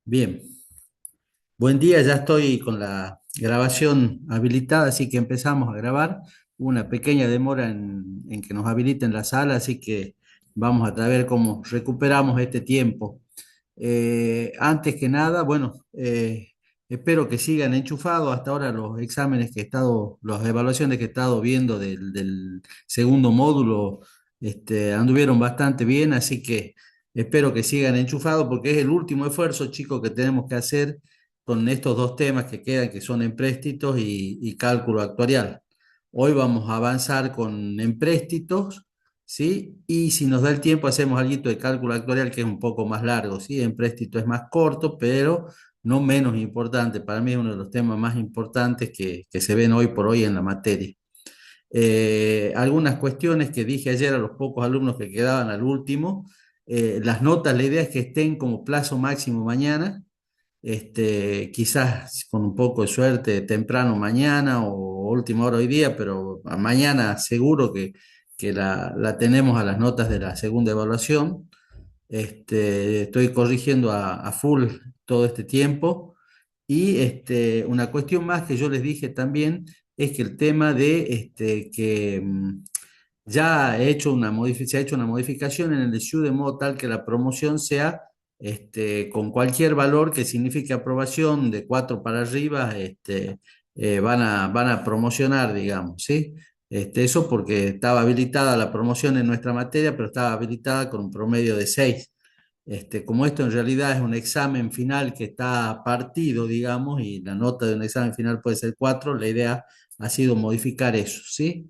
Bien, buen día, ya estoy con la grabación habilitada, así que empezamos a grabar. Hubo una pequeña demora en que nos habiliten la sala, así que vamos a ver cómo recuperamos este tiempo. Antes que nada, bueno, espero que sigan enchufados. Hasta ahora los exámenes que he estado, las evaluaciones que he estado viendo del segundo módulo, anduvieron bastante bien, así que espero que sigan enchufados porque es el último esfuerzo, chicos, que tenemos que hacer con estos dos temas que quedan, que son empréstitos y cálculo actuarial. Hoy vamos a avanzar con empréstitos, ¿sí? Y si nos da el tiempo, hacemos algo de cálculo actuarial que es un poco más largo, ¿sí? Empréstito es más corto, pero no menos importante. Para mí es uno de los temas más importantes que se ven hoy por hoy en la materia. Algunas cuestiones que dije ayer a los pocos alumnos que quedaban al último, las notas, la idea es que estén como plazo máximo mañana, quizás con un poco de suerte temprano mañana o última hora hoy día, pero a mañana seguro que la tenemos a las notas de la segunda evaluación. Estoy corrigiendo a full todo este tiempo. Y una cuestión más que yo les dije también es que el tema de que ya se ha hecho una modificación en el SIU de modo tal que la promoción sea con cualquier valor que signifique aprobación de 4 para arriba, van a promocionar, digamos, ¿sí? Eso porque estaba habilitada la promoción en nuestra materia, pero estaba habilitada con un promedio de 6. Como esto en realidad es un examen final que está partido, digamos, y la nota de un examen final puede ser 4, la idea ha sido modificar eso, ¿sí?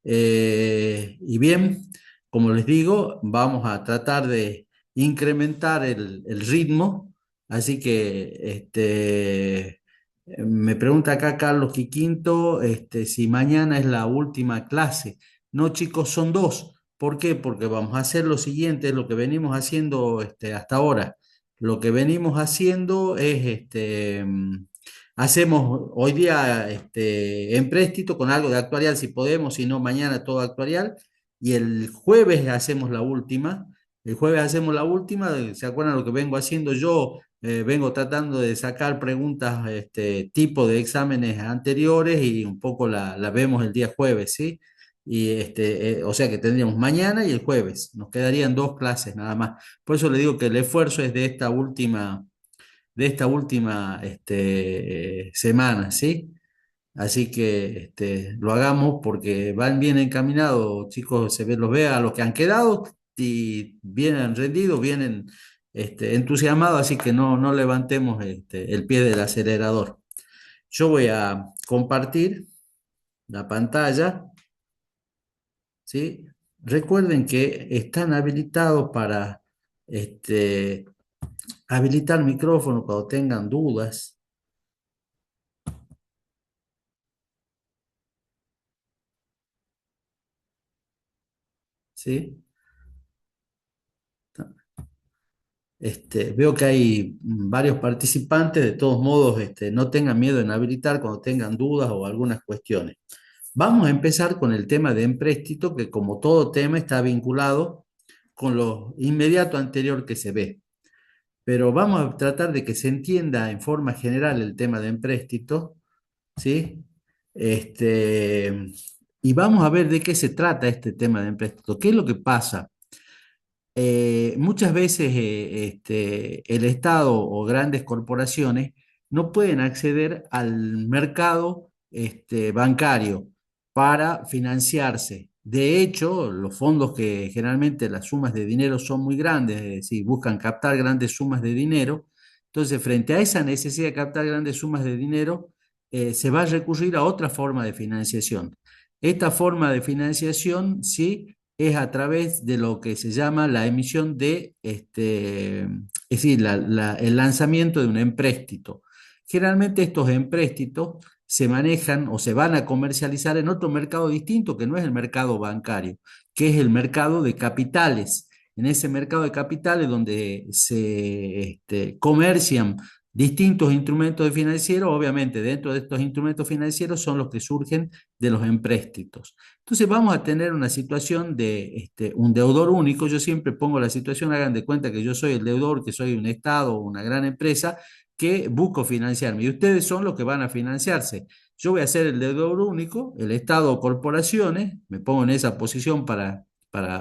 Y bien, como les digo, vamos a tratar de incrementar el ritmo, así que me pregunta acá Carlos Quiquinto, si mañana es la última clase. No, chicos, son dos. ¿Por qué? Porque vamos a hacer lo siguiente, lo que venimos haciendo hasta ahora. Lo que venimos haciendo es, hacemos hoy día empréstito con algo de actuarial si podemos, si no mañana todo actuarial. Y el jueves hacemos la última. El jueves hacemos la última. ¿Se acuerdan lo que vengo haciendo yo? Vengo tratando de sacar preguntas, tipo de exámenes anteriores y un poco la vemos el día jueves, ¿sí? Y o sea que tendríamos mañana y el jueves. Nos quedarían dos clases nada más. Por eso le digo que el esfuerzo es de esta última semana, ¿sí? Así que lo hagamos porque van bien encaminados, chicos, los ve a los que han quedado y vienen rendidos, vienen entusiasmados, así que no levantemos el pie del acelerador. Yo voy a compartir la pantalla, ¿sí? Recuerden que están habilitados para habilitar micrófono cuando tengan dudas, ¿sí? Veo que hay varios participantes, de todos modos, no tengan miedo en habilitar cuando tengan dudas o algunas cuestiones. Vamos a empezar con el tema de empréstito, que como todo tema está vinculado con lo inmediato anterior que se ve. Pero vamos a tratar de que se entienda en forma general el tema de empréstito, ¿sí? Este, y vamos a ver de qué se trata este tema de empréstito. ¿Qué es lo que pasa? Muchas veces el Estado o grandes corporaciones no pueden acceder al mercado bancario para financiarse. De hecho, los fondos que generalmente las sumas de dinero son muy grandes, es decir, buscan captar grandes sumas de dinero. Entonces, frente a esa necesidad de captar grandes sumas de dinero, se va a recurrir a otra forma de financiación. Esta forma de financiación, sí, es a través de lo que se llama la emisión de, es decir, el lanzamiento de un empréstito. Generalmente estos empréstitos se manejan o se van a comercializar en otro mercado distinto que no es el mercado bancario, que es el mercado de capitales. En ese mercado de capitales donde se comercian distintos instrumentos financieros. Obviamente, dentro de estos instrumentos financieros son los que surgen de los empréstitos. Entonces vamos a tener una situación de un deudor único. Yo siempre pongo la situación, hagan de cuenta que yo soy el deudor, que soy un Estado o una gran empresa que busco financiarme y ustedes son los que van a financiarse. Yo voy a ser el deudor único, el Estado o corporaciones, me pongo en esa posición para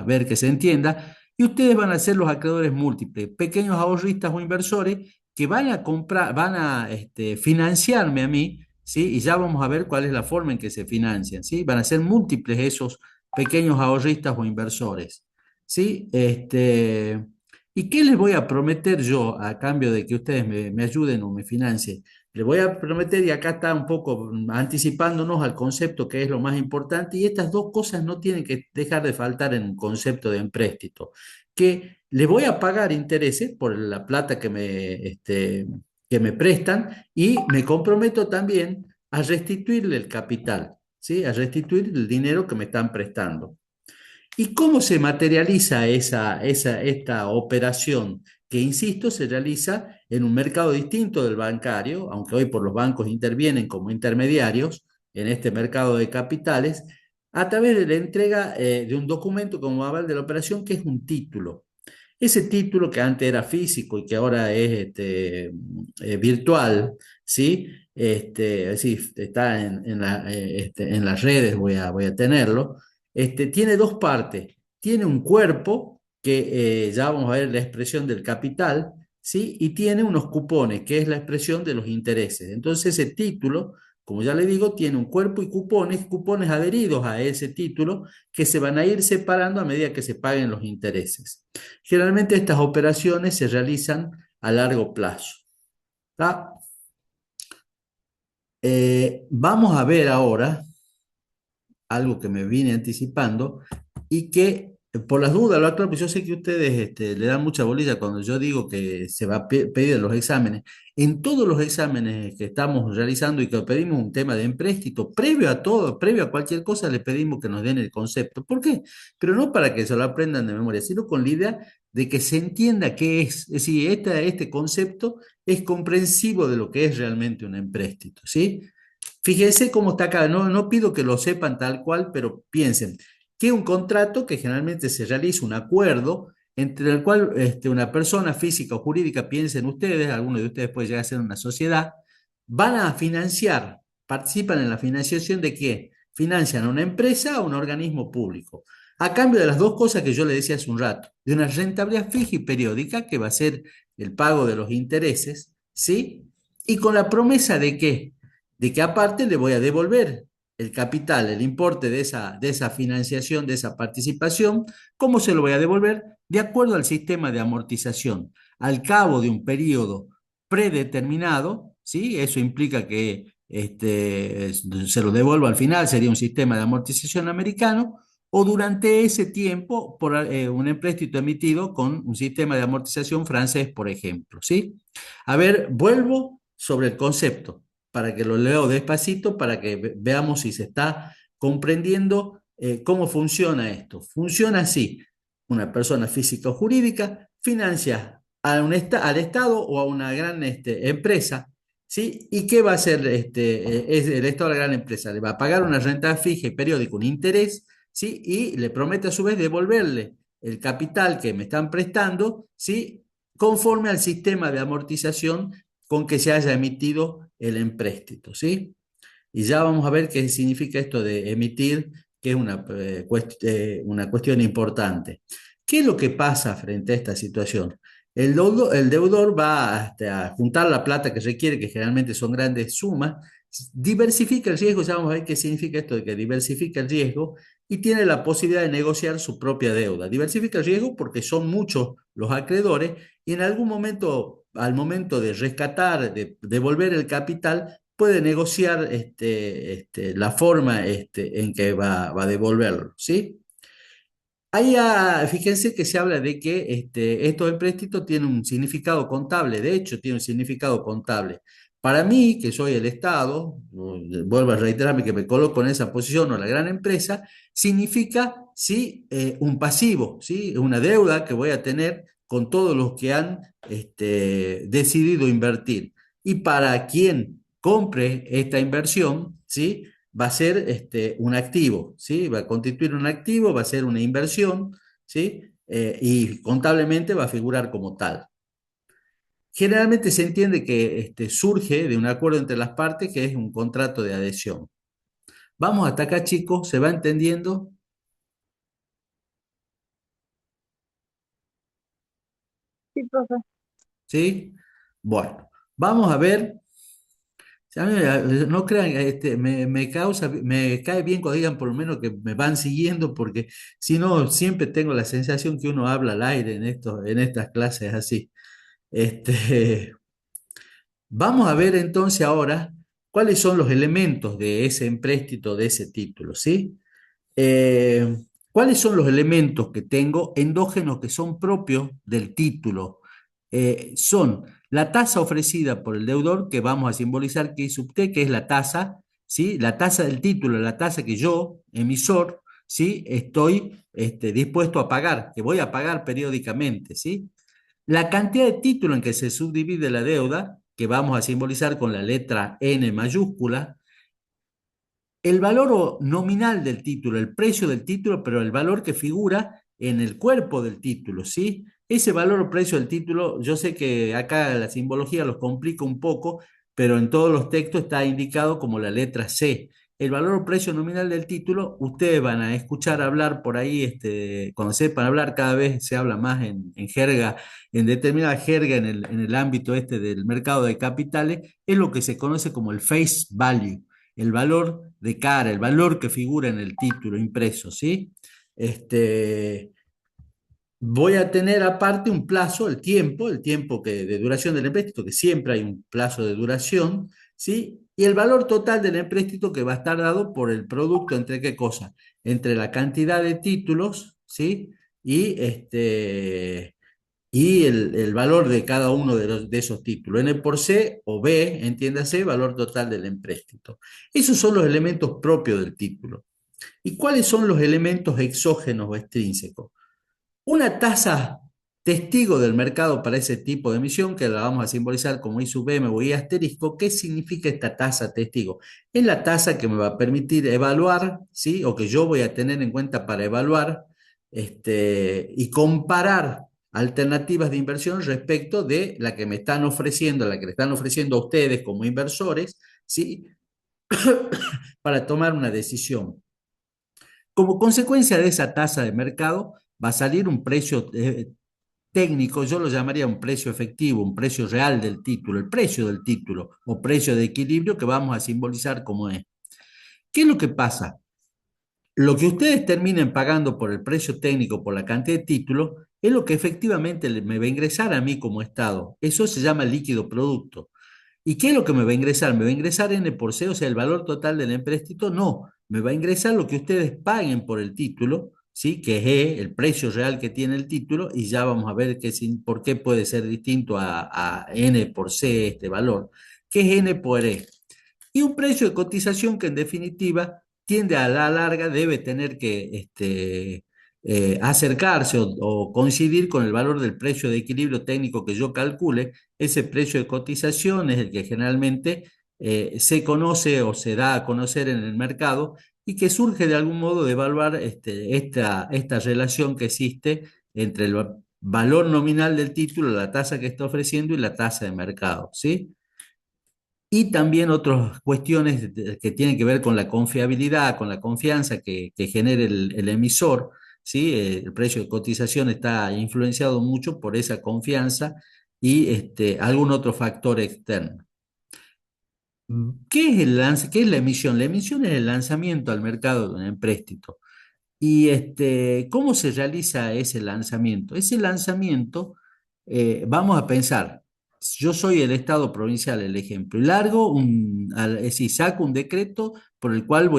ver que se entienda, y ustedes van a ser los acreedores múltiples, pequeños ahorristas o inversores que van a comprar, van a financiarme a mí, ¿sí? Y ya vamos a ver cuál es la forma en que se financian, ¿sí? Van a ser múltiples esos pequeños ahorristas o inversores, ¿sí? ¿Y qué les voy a prometer yo a cambio de que ustedes me ayuden o me financien? Les voy a prometer, y acá está un poco anticipándonos al concepto que es lo más importante, y estas dos cosas no tienen que dejar de faltar en un concepto de empréstito, que le voy a pagar intereses por la plata que me prestan y me comprometo también a restituirle el capital, ¿sí? A restituir el dinero que me están prestando. ¿Y cómo se materializa esta operación? Que, insisto, se realiza en un mercado distinto del bancario, aunque hoy por los bancos intervienen como intermediarios en este mercado de capitales, a través de la entrega de un documento como aval de la operación, que es un título. Ese título que antes era físico y que ahora es virtual, ¿sí? Es decir, está en las redes, voy a tenerlo. Tiene dos partes. Tiene un cuerpo, que ya vamos a ver la expresión del capital, ¿sí? Y tiene unos cupones, que es la expresión de los intereses. Entonces, ese título, como ya le digo, tiene un cuerpo y cupones, cupones adheridos a ese título, que se van a ir separando a medida que se paguen los intereses. Generalmente estas operaciones se realizan a largo plazo. ¿Tá? Vamos a ver ahora algo que me vine anticipando y que por las dudas lo aclaro, pues yo sé que ustedes le dan mucha bolilla cuando yo digo que se va a pedir los exámenes. En todos los exámenes que estamos realizando y que pedimos un tema de empréstito, previo a todo, previo a cualquier cosa, le pedimos que nos den el concepto. ¿Por qué? Pero no para que se lo aprendan de memoria, sino con la idea de que se entienda qué es. Es decir, este concepto es comprensivo de lo que es realmente un empréstito, ¿sí? Fíjense cómo está acá, no pido que lo sepan tal cual, pero piensen que un contrato que generalmente se realiza un acuerdo entre el cual una persona física o jurídica, piensen ustedes, alguno de ustedes puede llegar a ser una sociedad, van a financiar, participan en la financiación de qué? Financian a una empresa o un organismo público. A cambio de las dos cosas que yo le decía hace un rato, de una rentabilidad fija y periódica, que va a ser el pago de los intereses, ¿sí? Y con la promesa de qué? De que aparte le voy a devolver el capital, el importe de esa financiación, de esa participación. ¿Cómo se lo voy a devolver? De acuerdo al sistema de amortización. Al cabo de un periodo predeterminado, ¿sí? Eso implica que se lo devuelvo al final, sería un sistema de amortización americano, o durante ese tiempo por un empréstito emitido con un sistema de amortización francés, por ejemplo, ¿sí? A ver, vuelvo sobre el concepto para que lo leo despacito, para que veamos si se está comprendiendo cómo funciona esto. Funciona así. Una persona física o jurídica financia al Estado o a una gran empresa, ¿sí? ¿Y qué va a hacer es el Estado a la gran empresa? Le va a pagar una renta fija y periódica, un interés, ¿sí? Y le promete a su vez devolverle el capital que me están prestando, ¿sí? Conforme al sistema de amortización con que se haya emitido el empréstito, ¿sí? Y ya vamos a ver qué significa esto de emitir, que es una cuestión importante. ¿Qué es lo que pasa frente a esta situación? El deudor va a juntar la plata que requiere, que generalmente son grandes sumas, diversifica el riesgo, ya vamos a ver qué significa esto de que diversifica el riesgo y tiene la posibilidad de negociar su propia deuda. Diversifica el riesgo porque son muchos los acreedores y en algún momento, al momento de rescatar, de devolver el capital, puede negociar la forma en que va a devolverlo, ¿sí? Ahí fíjense que se habla de que estos empréstitos tienen un significado contable, de hecho tiene un significado contable. Para mí, que soy el Estado, vuelvo a reiterarme que me coloco en esa posición o la gran empresa, significa sí, un pasivo, ¿sí? Una deuda que voy a tener con todos los que han decidido invertir. y para quien compre esta inversión, ¿sí? Va a ser un activo, ¿sí? Va a constituir un activo, va a ser una inversión, ¿sí? Y contablemente va a figurar como tal. Generalmente se entiende que surge de un acuerdo entre las partes que es un contrato de adhesión. Vamos hasta acá, chicos, ¿se va entendiendo? Sí, profe. ¿Sí? Bueno, vamos a ver. A mí, no crean, me causa, me cae bien cuando digan por lo menos que me van siguiendo, porque si no, siempre tengo la sensación que uno habla al aire en estas clases así. Este, vamos a ver entonces ahora cuáles son los elementos de ese empréstito, de ese título, ¿sí? Eh, ¿Cuáles son los elementos que tengo endógenos que son propios del título? Son la tasa ofrecida por el deudor, que vamos a simbolizar que es usted, que es la tasa, ¿sí? La tasa del título, la tasa que yo, emisor, ¿sí? Estoy dispuesto a pagar, que voy a pagar periódicamente, ¿sí? La cantidad de título en que se subdivide la deuda, que vamos a simbolizar con la letra N mayúscula, el valor nominal del título, el precio del título, pero el valor que figura en el cuerpo del título, ¿sí? Ese valor o precio del título, yo sé que acá la simbología los complica un poco, pero en todos los textos está indicado como la letra C. El valor o precio nominal del título, ustedes van a escuchar hablar por ahí, cuando sepan hablar, cada vez se habla más en jerga, en determinada jerga en el ámbito del mercado de capitales, es lo que se conoce como el face value, el valor de cara, el valor que figura en el título impreso, ¿sí? Este, Voy a tener aparte un plazo, el tiempo de duración del empréstito, que siempre hay un plazo de duración, ¿sí? Y el valor total del empréstito que va a estar dado por el producto, ¿entre qué cosa? Entre la cantidad de títulos, ¿sí? Y, el valor de cada uno de esos títulos, N por C o B, entiéndase, valor total del empréstito. Esos son los elementos propios del título. ¿Y cuáles son los elementos exógenos o extrínsecos? Una tasa testigo del mercado para ese tipo de emisión, que la vamos a simbolizar como I sub M o I asterisco. ¿Qué significa esta tasa testigo? Es la tasa que me va a permitir evaluar, ¿sí? O que yo voy a tener en cuenta para evaluar y comparar alternativas de inversión respecto de la que me están ofreciendo, la que le están ofreciendo a ustedes como inversores, ¿sí? Para tomar una decisión. Como consecuencia de esa tasa de mercado, va a salir un precio técnico, yo lo llamaría un precio efectivo, un precio real del título, el precio del título o precio de equilibrio que vamos a simbolizar como es. ¿Qué es lo que pasa? Lo que ustedes terminen pagando por el precio técnico, por la cantidad de títulos, es lo que efectivamente me va a ingresar a mí como Estado. Eso se llama líquido producto. ¿Y qué es lo que me va a ingresar? ¿Me va a ingresar N por C, o sea, el valor total del empréstito? No, me va a ingresar lo que ustedes paguen por el título, ¿sí? Que es E, el precio real que tiene el título, y ya vamos a ver por qué puede ser distinto a N por C este valor, que es N por E. Y un precio de cotización que en definitiva tiende a la larga, debe tener que acercarse o coincidir con el valor del precio de equilibrio técnico que yo calcule. Ese precio de cotización es el que generalmente se conoce o se da a conocer en el mercado y que surge de algún modo de evaluar esta relación que existe entre el valor nominal del título, la tasa que está ofreciendo y la tasa de mercado, ¿sí? Y también otras cuestiones que tienen que ver con la confiabilidad, con la confianza que genere el emisor, ¿sí? El precio de cotización está influenciado mucho por esa confianza y algún otro factor externo. ¿Qué es qué es la emisión? La emisión es el lanzamiento al mercado de un empréstito. ¿Y cómo se realiza ese lanzamiento? Ese lanzamiento, vamos a pensar, yo soy el Estado provincial, el ejemplo, y es decir, saco un decreto por el cual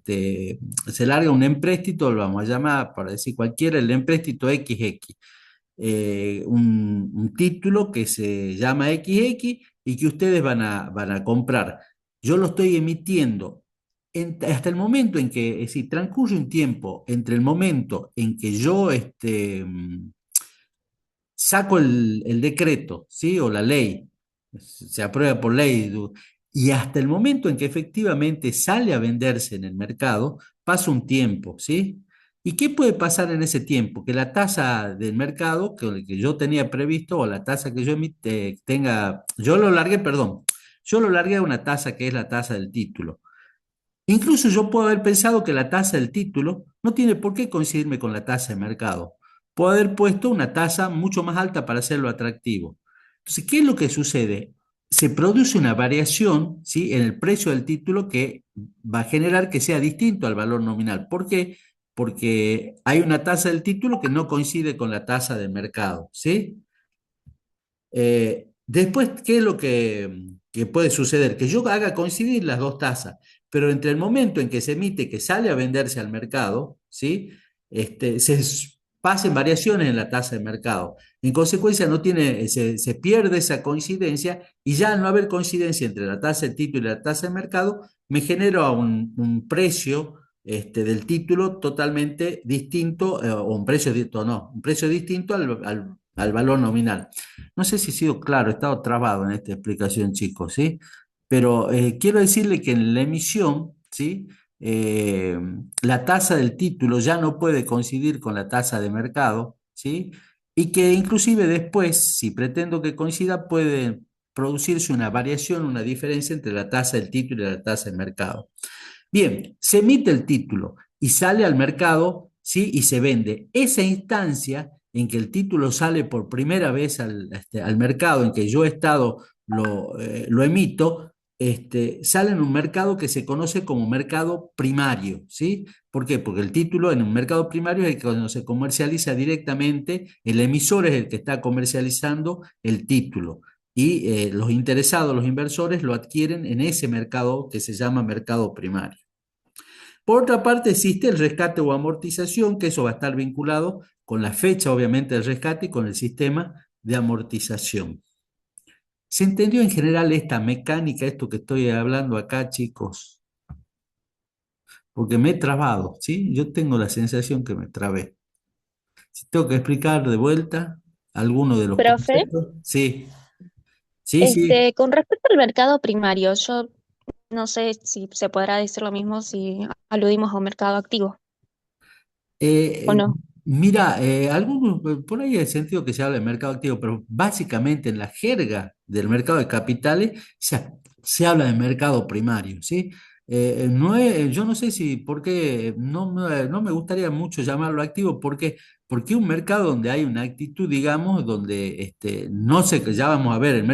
se larga un empréstito, lo vamos a llamar, para decir cualquiera, el empréstito XX, un título que se llama XX y que ustedes van a comprar. Yo lo estoy emitiendo hasta el momento en que, es decir, transcurre un tiempo entre el momento en que yo saco el decreto, ¿sí? O la ley, se aprueba por ley, y hasta el momento en que efectivamente sale a venderse en el mercado, pasa un tiempo, ¿sí? ¿Y qué puede pasar en ese tiempo? Que la tasa del mercado que yo tenía previsto o la tasa que yo tenga, yo lo largué, perdón, yo lo largué a una tasa que es la tasa del título. Incluso yo puedo haber pensado que la tasa del título no tiene por qué coincidirme con la tasa de mercado. Puedo haber puesto una tasa mucho más alta para hacerlo atractivo. Entonces, ¿qué es lo que sucede? Se produce una variación, ¿sí?, en el precio del título que va a generar que sea distinto al valor nominal. ¿Por qué? Porque hay una tasa del título que no coincide con la tasa del mercado, ¿sí? Después, ¿qué es lo que puede suceder? Que yo haga coincidir las dos tasas, pero entre el momento en que se emite, que sale a venderse al mercado, ¿sí? Pasen variaciones en la tasa de mercado. En consecuencia, no tiene, se pierde esa coincidencia y ya al no haber coincidencia entre la tasa de título y la tasa de mercado, me genera un precio del título totalmente distinto, o un precio, no, un precio distinto al valor nominal. No sé si he sido claro, he estado trabado en esta explicación, chicos, ¿sí? Pero quiero decirle que en la emisión, ¿sí? Eh, la tasa del título ya no puede coincidir con la tasa de mercado, ¿sí? Y que inclusive después, si pretendo que coincida, puede producirse una variación, una diferencia entre la tasa del título y la tasa de mercado. Bien, se emite el título y sale al mercado, ¿sí? Y se vende. Esa instancia en que el título sale por primera vez al mercado, en que yo he estado, lo emito, sale en un mercado que se conoce como mercado primario, ¿sí? ¿Por qué? Porque el título en un mercado primario es el que cuando se comercializa directamente, el emisor es el que está comercializando el título y los interesados, los inversores, lo adquieren en ese mercado que se llama mercado primario. Por otra parte, existe el rescate o amortización, que eso va a estar vinculado con la fecha, obviamente, del rescate y con el sistema de amortización. ¿Se entendió en general esta mecánica, esto que estoy hablando acá, chicos? Porque me he trabado, ¿sí? Yo tengo la sensación que me trabé. Si tengo que explicar de vuelta alguno de los Profe, conceptos, sí, sí, sí. con respecto al mercado primario, yo no sé si se podrá decir lo mismo si aludimos a un mercado activo o Eh, no. Mira, algunos, por ahí hay sentido que se habla de mercado activo, pero básicamente en la jerga del mercado de capitales se habla de mercado primario, ¿sí? Yo no sé si, por qué, no me gustaría mucho llamarlo activo, porque un mercado donde hay una actitud, digamos, donde no sé, que ya vamos a ver, al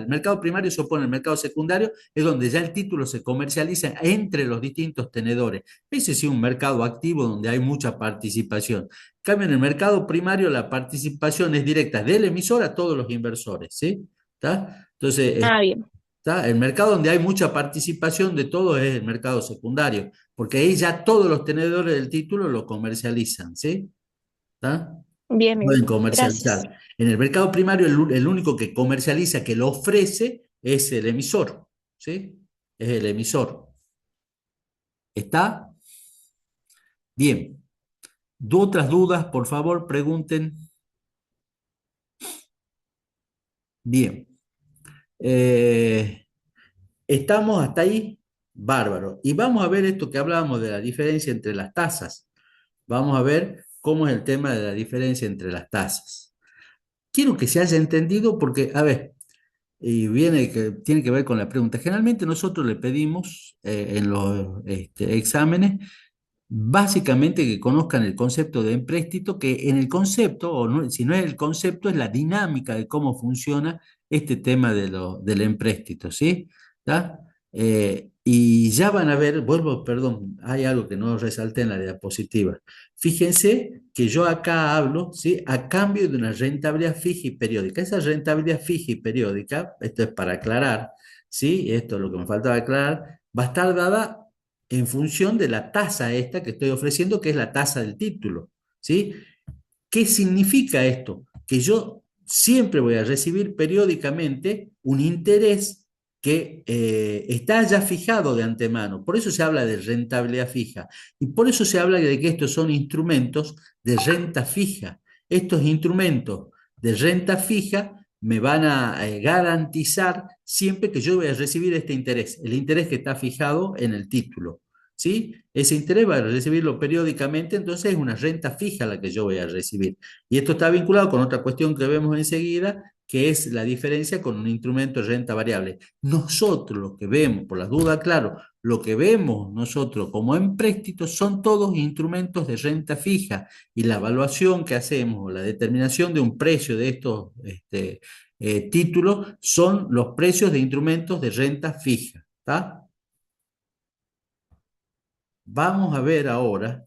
mercado primario se opone el mercado secundario, es donde ya el título se comercializa entre los distintos tenedores. Ese sí es un mercado activo donde hay mucha participación. En cambio, en el mercado primario la participación es directa del emisor a todos los inversores, ¿sí? ¿Está? Entonces, Ah, bien, ¿está? El mercado donde hay mucha participación de todos es el mercado secundario, porque ahí ya todos los tenedores del título lo comercializan, ¿sí? ¿Está? bien, bien. Pueden Gracias. comercializar. En el mercado primario, el único que comercializa, que lo ofrece, es el emisor, ¿sí? Es el emisor. ¿Está? Bien. Otras dudas, por favor, pregunten. Bien. Eh, ¿Estamos hasta ahí? Bárbaro. Y vamos a ver esto que hablábamos de la diferencia entre las tasas. Vamos a ver cómo es el tema de la diferencia entre las tasas. Quiero que se haya entendido porque, a ver, y tiene que ver con la pregunta. Generalmente nosotros le pedimos en los exámenes básicamente que conozcan el concepto de empréstito, que en el concepto, o no, si no es el concepto, es la dinámica de cómo funciona este tema del empréstito, ¿sí? ¿Está? Y ya van a ver, vuelvo, perdón, hay algo que no resalté en la diapositiva. Fíjense que yo acá hablo, ¿sí? A cambio de una rentabilidad fija y periódica. Esa rentabilidad fija y periódica, esto es para aclarar, ¿sí? Esto es lo que me faltaba aclarar, va a estar dada en función de la tasa esta que estoy ofreciendo, que es la tasa del título, ¿sí? ¿Qué significa esto? Que yo siempre voy a recibir periódicamente un interés que está ya fijado de antemano. Por eso se habla de rentabilidad fija. Y por eso se habla de que estos son instrumentos de renta fija. Estos instrumentos de renta fija me van a garantizar siempre que yo voy a recibir este interés, el interés que está fijado en el título. ¿Sí? Ese interés va a recibirlo periódicamente, entonces es una renta fija la que yo voy a recibir. Y esto está vinculado con otra cuestión que vemos enseguida, que es la diferencia con un instrumento de renta variable. Nosotros lo que vemos, por las dudas, claro, lo que vemos nosotros como empréstitos son todos instrumentos de renta fija y la evaluación que hacemos, o la determinación de un precio de estos títulos son los precios de instrumentos de renta fija. ¿Está? Vamos a ver ahora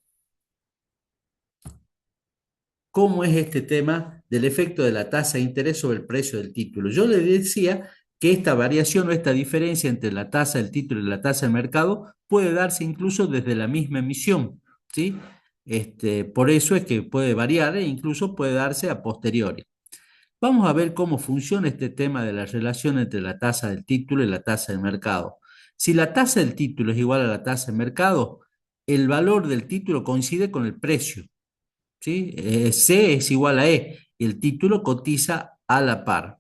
cómo es este tema del efecto de la tasa de interés sobre el precio del título. Yo le decía que esta variación o esta diferencia entre la tasa del título y la tasa de mercado puede darse incluso desde la misma emisión, ¿sí? Por eso es que puede variar e incluso puede darse a posteriori. Vamos a ver cómo funciona este tema de la relación entre la tasa del título y la tasa de mercado. Si la tasa del título es igual a la tasa de mercado, el valor del título coincide con el precio. ¿Sí? C es igual a E y el título cotiza a la par.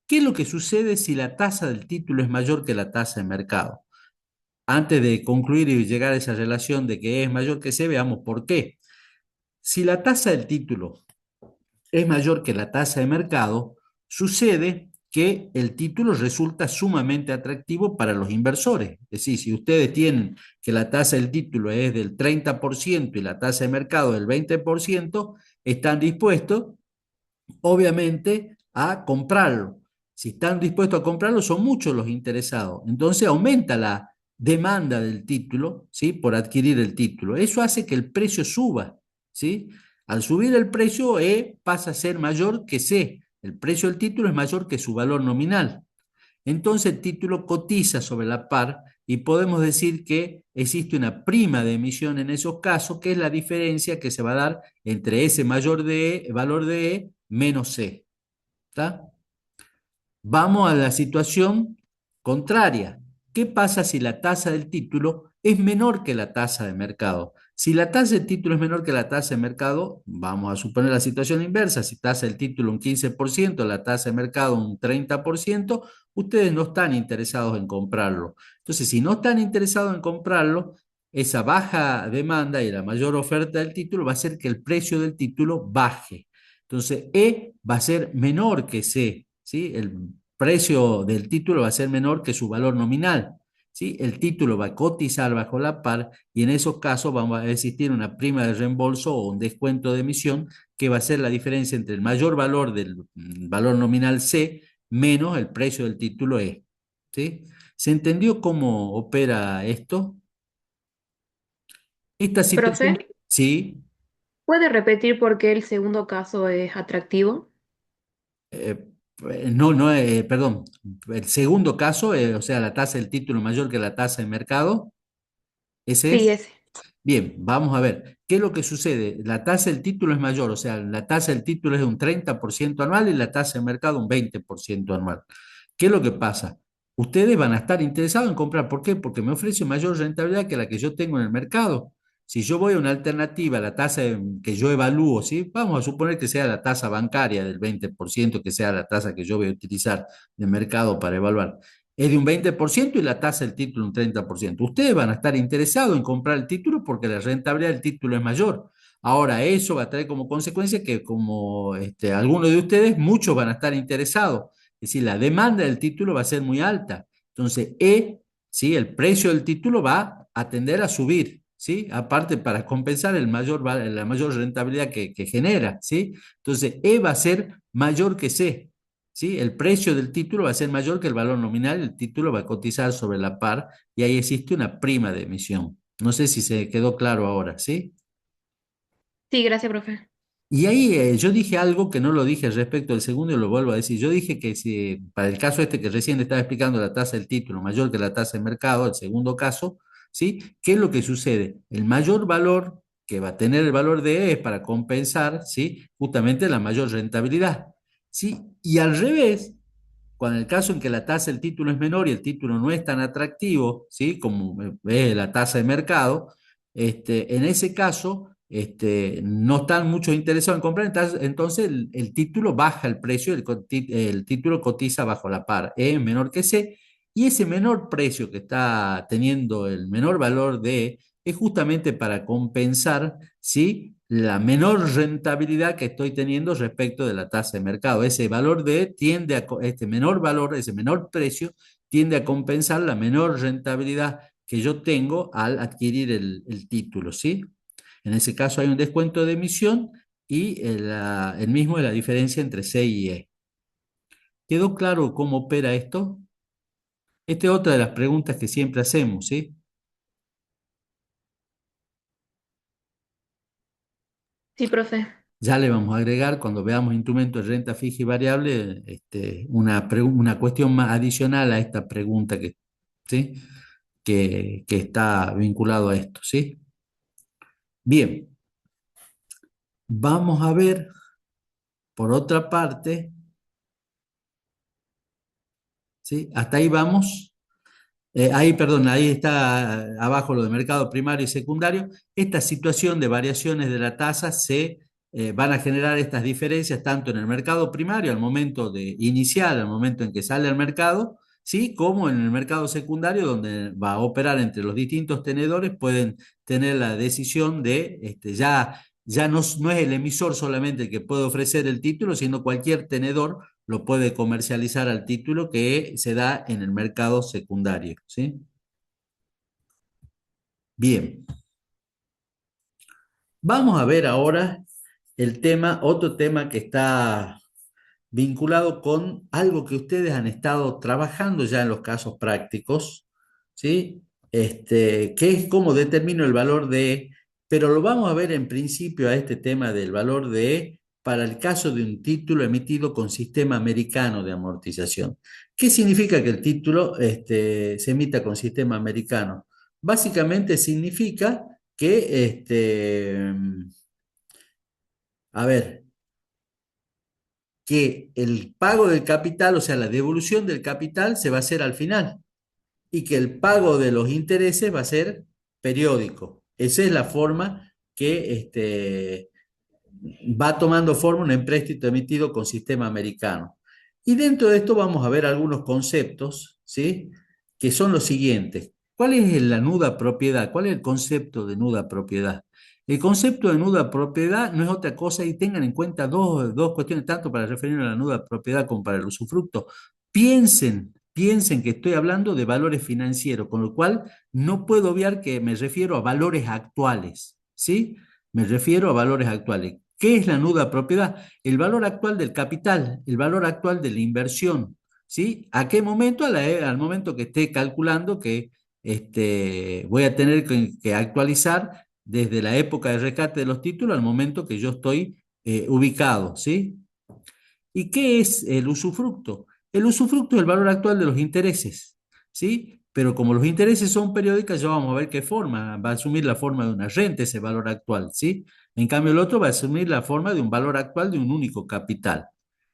¿Qué es lo que sucede si la tasa del título es mayor que la tasa de mercado? Antes de concluir y llegar a esa relación de que E es mayor que C, veamos por qué. Si la tasa del título es mayor que la tasa de mercado, sucede que el título resulta sumamente atractivo para los inversores. Es decir, si ustedes tienen que la tasa del título es del 30% y la tasa de mercado del 20%, están dispuestos, obviamente, a comprarlo. Si están dispuestos a comprarlo, son muchos los interesados. Entonces aumenta la demanda del título, ¿sí? Por adquirir el título. Eso hace que el precio suba, ¿sí? Al subir el precio, E pasa a ser mayor que C. El precio del título es mayor que su valor nominal. Entonces el título cotiza sobre la par y podemos decir que existe una prima de emisión en esos casos, que es la diferencia que se va a dar entre ese mayor de E, valor de E menos C. ¿Está? Vamos a la situación contraria. ¿Qué pasa si la tasa del título es menor que la tasa de mercado? Si la tasa del título es menor que la tasa de mercado, vamos a suponer la situación inversa. Si tasa del título un 15%, la tasa de mercado un 30%, ustedes no están interesados en comprarlo. Entonces, si no están interesados en comprarlo, esa baja demanda y la mayor oferta del título va a hacer que el precio del título baje. Entonces, E va a ser menor que C, ¿sí? El precio del título va a ser menor que su valor nominal, ¿sí? El título va a cotizar bajo la par y en esos casos va a existir una prima de reembolso o un descuento de emisión que va a ser la diferencia entre el mayor valor del valor nominal C menos el precio del título E, ¿sí? ¿Se entendió cómo opera esto? Esta Profe, situación, sí. ¿puede repetir por qué el segundo caso es atractivo? Eh, no, no, perdón. El segundo caso, o sea, la tasa del título mayor que la tasa de mercado, ese Sí, es. ese. Bien, vamos a ver. ¿Qué es lo que sucede? La tasa del título es mayor, o sea, la tasa del título es de un 30% anual y la tasa de mercado un 20% anual. ¿Qué es lo que pasa? Ustedes van a estar interesados en comprar. ¿Por qué? Porque me ofrece mayor rentabilidad que la que yo tengo en el mercado. Si yo voy a una alternativa, la tasa que yo evalúo, ¿sí? Vamos a suponer que sea la tasa bancaria del 20%, que sea la tasa que yo voy a utilizar de mercado para evaluar. Es de un 20% y la tasa del título un 30%. Ustedes van a estar interesados en comprar el título porque la rentabilidad del título es mayor. Ahora, eso va a traer como consecuencia que como algunos de ustedes, muchos van a estar interesados. Es decir, la demanda del título va a ser muy alta. Entonces, ¿sí? El precio del título va a tender a subir, ¿sí? Aparte, para compensar la mayor rentabilidad que genera, ¿sí? Entonces, E va a ser mayor que C, ¿sí? El precio del título va a ser mayor que el valor nominal, el título va a cotizar sobre la par y ahí existe una prima de emisión. No sé si se quedó claro ahora, ¿sí? Sí, gracias, profe. Y ahí yo dije algo que no lo dije respecto al segundo y lo vuelvo a decir. Yo dije que si para el caso este que recién estaba explicando, la tasa del título mayor que la tasa de mercado, el segundo caso, ¿sí? ¿Qué es lo que sucede? El mayor valor que va a tener el valor de E es para compensar, ¿sí? Justamente la mayor rentabilidad, ¿sí? Y al revés, cuando el caso en que la tasa del título es menor y el título no es tan atractivo, ¿sí? Como es la tasa de mercado, en ese caso no están muchos interesados en comprar, entonces el título baja el precio, el título cotiza bajo la par, E es menor que C, y ese menor precio que está teniendo el menor valor de es justamente para compensar, ¿sí?, la menor rentabilidad que estoy teniendo respecto de la tasa de mercado. Ese valor de tiende a, este menor valor, ese menor precio, tiende a compensar la menor rentabilidad que yo tengo al adquirir el título, ¿sí? En ese caso hay un descuento de emisión y el mismo es la diferencia entre C y E. ¿Quedó claro cómo opera esto? Esta es otra de las preguntas que siempre hacemos, ¿sí? Sí, profe. Ya le vamos a agregar, cuando veamos instrumentos de renta fija y variable, una cuestión más adicional a esta pregunta ¿sí?, que está vinculado a esto, ¿sí? Bien, vamos a ver, por otra parte, ¿sí? Hasta ahí vamos. Ahí, perdón, ahí está abajo lo de mercado primario y secundario. Esta situación de variaciones de la tasa van a generar estas diferencias tanto en el mercado primario al momento de iniciar, al momento en que sale al mercado, ¿sí?, como en el mercado secundario donde va a operar entre los distintos tenedores, pueden tener la decisión de, ya no es el emisor solamente el que puede ofrecer el título, sino cualquier tenedor lo puede comercializar al título que se da en el mercado secundario, ¿sí? Bien, vamos a ver ahora otro tema que está vinculado con algo que ustedes han estado trabajando ya en los casos prácticos, ¿sí? Que es cómo determino el valor de, pero lo vamos a ver en principio a este tema del valor de para el caso de un título emitido con sistema americano de amortización. ¿Qué significa que el título se emita con sistema americano? Básicamente significa que, a ver, que el pago del capital, o sea, la devolución del capital se va a hacer al final y que el pago de los intereses va a ser periódico. Esa es la forma que va tomando forma un empréstito emitido con sistema americano. Y dentro de esto vamos a ver algunos conceptos, ¿sí?, que son los siguientes. ¿Cuál es la nuda propiedad? ¿Cuál es el concepto de nuda propiedad? El concepto de nuda propiedad no es otra cosa, y tengan en cuenta dos cuestiones, tanto para referirnos a la nuda propiedad como para el usufructo. Piensen que estoy hablando de valores financieros, con lo cual no puedo obviar que me refiero a valores actuales, ¿sí? Me refiero a valores actuales. ¿Qué es la nuda propiedad? El valor actual del capital, el valor actual de la inversión, ¿sí? ¿A qué momento? Al momento que esté calculando que voy a tener que actualizar desde la época de rescate de los títulos al momento que yo estoy ubicado, ¿sí? ¿Y qué es el usufructo? El usufructo es el valor actual de los intereses, ¿sí? Pero como los intereses son periódicos, ya vamos a ver qué forma. Va a asumir la forma de una renta ese valor actual, ¿sí? En cambio, el otro va a asumir la forma de un valor actual de un único capital.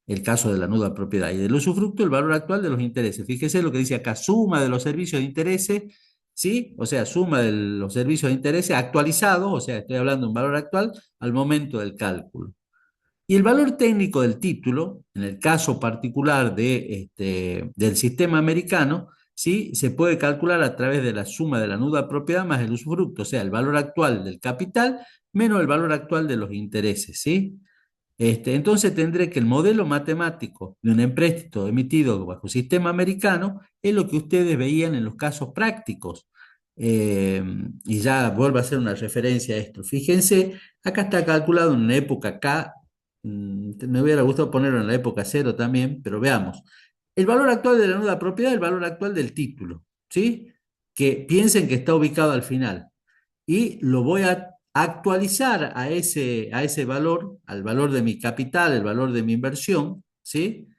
El caso de la nuda propiedad. Y del usufructo, el valor actual de los intereses. Fíjese lo que dice acá, suma de los servicios de intereses, ¿sí? O sea, suma de los servicios de intereses actualizados, o sea, estoy hablando de un valor actual al momento del cálculo. Y el valor técnico del título, en el caso particular del sistema americano, ¿sí?, se puede calcular a través de la suma de la nuda propiedad más el usufructo, o sea, el valor actual del capital menos el valor actual de los intereses, ¿sí? Entonces tendré que el modelo matemático de un empréstito emitido bajo sistema americano es lo que ustedes veían en los casos prácticos. Y ya vuelvo a hacer una referencia a esto. Fíjense, acá está calculado en una época K, me hubiera gustado ponerlo en la época cero también, pero veamos. El valor actual de la nuda propiedad, el valor actual del título, ¿sí? Que piensen que está ubicado al final y lo voy a actualizar a ese valor, al valor de mi capital, el valor de mi inversión, ¿sí?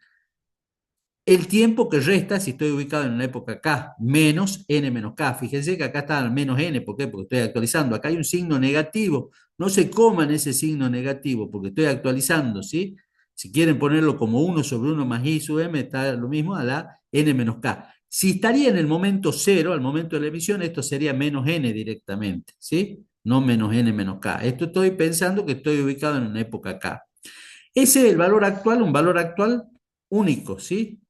El tiempo que resta si estoy ubicado en una época K, menos N menos K. Fíjense que acá está menos N, ¿por qué? Porque estoy actualizando. Acá hay un signo negativo. No se coman ese signo negativo porque estoy actualizando, ¿sí? Si quieren ponerlo como 1 sobre 1 más I sub M, está lo mismo a la N menos K. Si estaría en el momento cero, al momento de la emisión, esto sería menos N directamente, ¿sí? no menos n menos k. Esto estoy pensando que estoy ubicado en una época k. Ese es el valor actual, un valor actual único, ¿sí?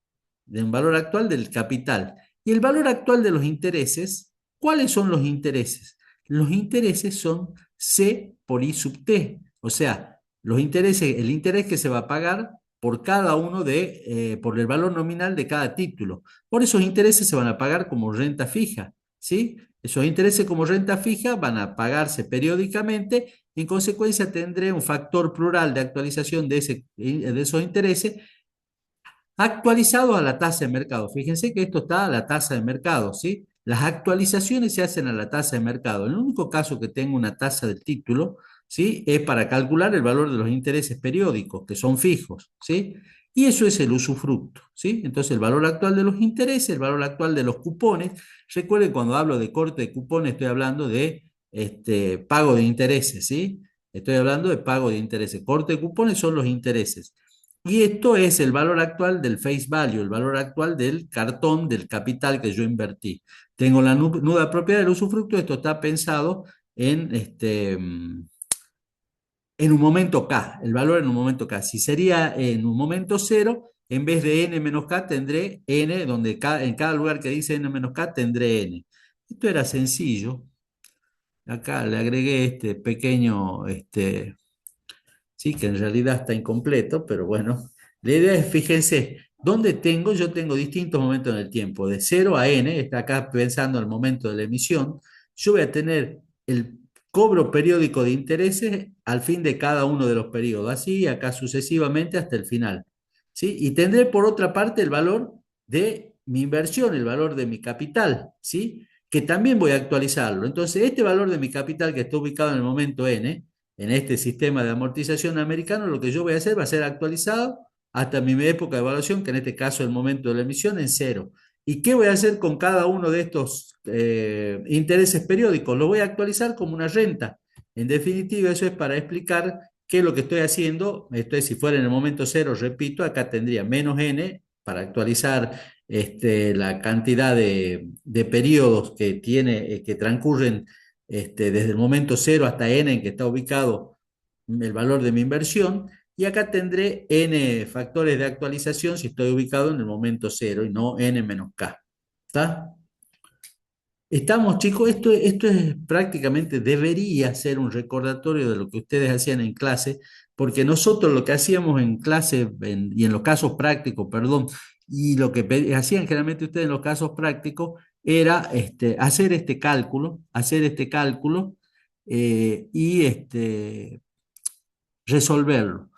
De un valor actual del capital. Y el valor actual de los intereses, ¿cuáles son los intereses? Los intereses son C por I sub T, o sea, los intereses, el interés que se va a pagar por cada uno por el valor nominal de cada título. Por esos intereses se van a pagar como renta fija, ¿sí? Esos intereses como renta fija van a pagarse periódicamente. En consecuencia, tendré un factor plural de actualización de esos intereses actualizados a la tasa de mercado. Fíjense que esto está a la tasa de mercado, ¿sí? Las actualizaciones se hacen a la tasa de mercado. El único caso que tengo una tasa del título, ¿sí? Es para calcular el valor de los intereses periódicos, que son fijos, ¿sí? Y eso es el usufructo, ¿sí? Entonces, el valor actual de los intereses, el valor actual de los cupones. Recuerden, cuando hablo de corte de cupones, estoy hablando de pago de intereses, ¿sí? Estoy hablando de pago de intereses. Corte de cupones son los intereses. Y esto es el valor actual del face value, el valor actual del cartón, del capital que yo invertí. Tengo la nuda propiedad del usufructo, esto está pensado en un momento K, el valor en un momento K. Si sería en un momento cero, en vez de n menos K tendré n, donde en cada lugar que dice n menos K tendré n. Esto era sencillo. Acá le agregué este pequeño, sí, que en realidad está incompleto, pero bueno, la idea es, fíjense, ¿dónde tengo? Yo tengo distintos momentos en el tiempo, de 0 a n, está acá pensando el momento de la emisión, yo voy a tener el cobro periódico de intereses al fin de cada uno de los periodos, así acá sucesivamente hasta el final, ¿sí? Y tendré por otra parte el valor de mi inversión, el valor de mi capital, ¿sí? Que también voy a actualizarlo. Entonces, este valor de mi capital que está ubicado en el momento n, en este sistema de amortización americano, lo que yo voy a hacer va a ser actualizado hasta mi época de evaluación, que en este caso es el momento de la emisión, en cero. ¿Y qué voy a hacer con cada uno de estos intereses periódicos? Lo voy a actualizar como una renta. En definitiva, eso es para explicar qué es lo que estoy haciendo. Esto es, si fuera en el momento cero, repito, acá tendría menos n para actualizar la cantidad de periodos que tiene, que transcurren desde el momento cero hasta n en que está ubicado el valor de mi inversión, y acá tendré n factores de actualización si estoy ubicado en el momento cero y no n menos k. ¿Está? Estamos, chicos, esto es prácticamente, debería ser un recordatorio de lo que ustedes hacían en clase, porque nosotros lo que hacíamos en clase y en los casos prácticos, perdón, y lo que hacían generalmente ustedes en los casos prácticos era hacer este cálculo y resolverlo.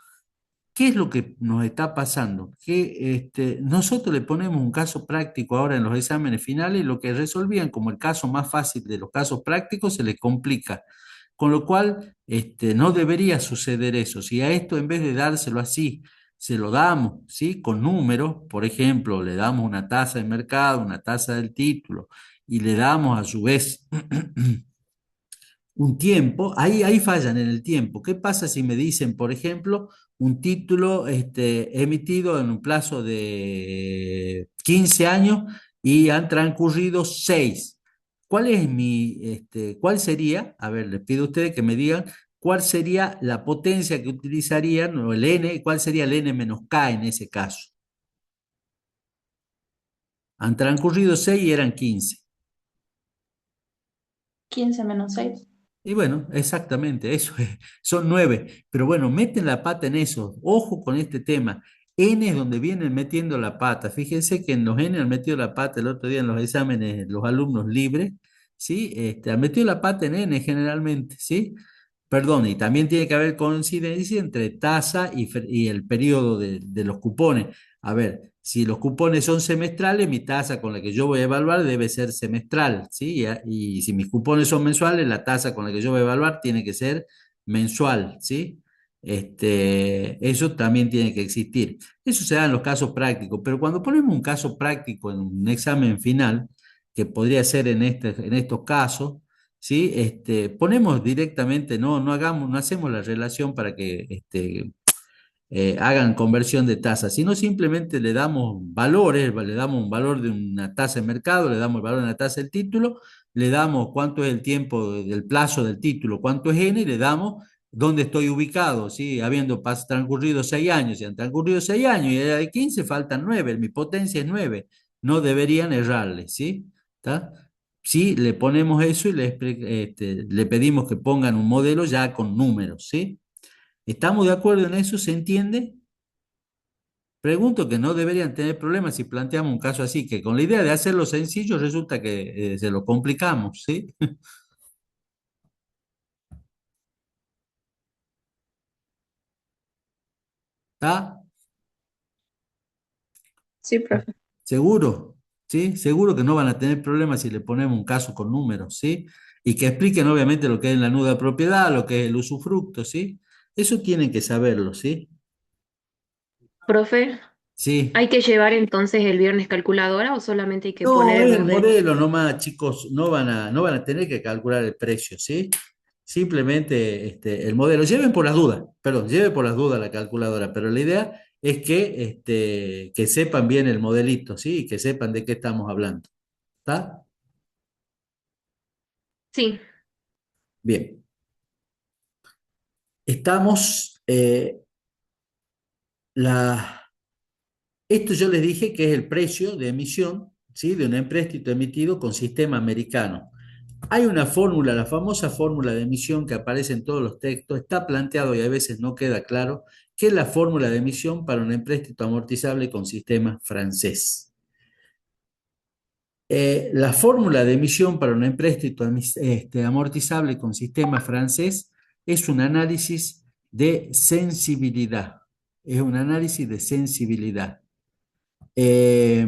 ¿Qué es lo que nos está pasando? Que nosotros le ponemos un caso práctico ahora en los exámenes finales y lo que resolvían como el caso más fácil de los casos prácticos se les complica. Con lo cual, no debería suceder eso. Si a esto en vez de dárselo así, se lo damos, ¿sí? Con números, por ejemplo, le damos una tasa de mercado, una tasa del título, y le damos a su vez un tiempo, ahí fallan en el tiempo. ¿Qué pasa si me dicen, por ejemplo, un título emitido en un plazo de 15 años y han transcurrido 6? ¿Cuál sería? A ver, les pido a ustedes que me digan cuál sería la potencia que utilizarían, o el n, cuál sería el n menos k en ese caso. Han transcurrido 6 y eran 15. 15 menos 6. Y bueno, exactamente, eso es, son 9. Pero bueno, meten la pata en eso. Ojo con este tema. N es donde vienen metiendo la pata. Fíjense que en los N han metido la pata el otro día en los exámenes, los alumnos libres, ¿sí? Han metido la pata en N generalmente, ¿sí? Perdón, y también tiene que haber coincidencia entre tasa y el periodo de los cupones. A ver, si los cupones son semestrales, mi tasa con la que yo voy a evaluar debe ser semestral, ¿sí? Y si mis cupones son mensuales, la tasa con la que yo voy a evaluar tiene que ser mensual, ¿sí? Eso también tiene que existir. Eso se da en los casos prácticos, pero cuando ponemos un caso práctico en un examen final, que podría ser en estos casos, ¿sí? Ponemos directamente, no hacemos la relación para que hagan conversión de tasas, sino simplemente le damos valores, le damos un valor de una tasa de mercado, le damos el valor de una tasa del título, le damos cuánto es el tiempo del plazo del título, cuánto es N, y le damos dónde estoy ubicado, ¿sí? Habiendo transcurrido 6 años, si han transcurrido 6 años y era de 15, faltan 9, mi potencia es 9, no deberían errarle, ¿sí? ¿Está? Si le ponemos eso y le pedimos que pongan un modelo ya con números, ¿sí? ¿Estamos de acuerdo en eso? ¿Se entiende? Pregunto que no deberían tener problemas si planteamos un caso así, que con la idea de hacerlo sencillo resulta que se lo complicamos, ¿sí? ¿Está? Sí, profe. ¿Seguro? ¿Sí? Seguro que no van a tener problemas si le ponemos un caso con números, ¿sí? Y que expliquen obviamente lo que es la nuda propiedad, lo que es el usufructo, ¿sí? Eso tienen que saberlo, ¿sí? Profe, Sí. ¿hay que llevar entonces el viernes calculadora o solamente hay que No, poner el es el modelo? modelo nomás, chicos, no van a tener que calcular el precio, ¿sí? Simplemente el modelo. Lleven por las dudas, perdón, lleven por las dudas la calculadora, pero la idea es que sepan bien el modelito, ¿sí? Y que sepan de qué estamos hablando. ¿Está? Sí, Bien. Estamos, la, esto yo les dije que es el precio de emisión, ¿sí? De un empréstito emitido con sistema americano. Hay una fórmula, la famosa fórmula de emisión que aparece en todos los textos, está planteado y a veces no queda claro, que es la fórmula de emisión para un empréstito amortizable con sistema francés. La fórmula de emisión para un empréstito amortizable con sistema francés es un análisis de sensibilidad. Es un análisis de sensibilidad. Eh,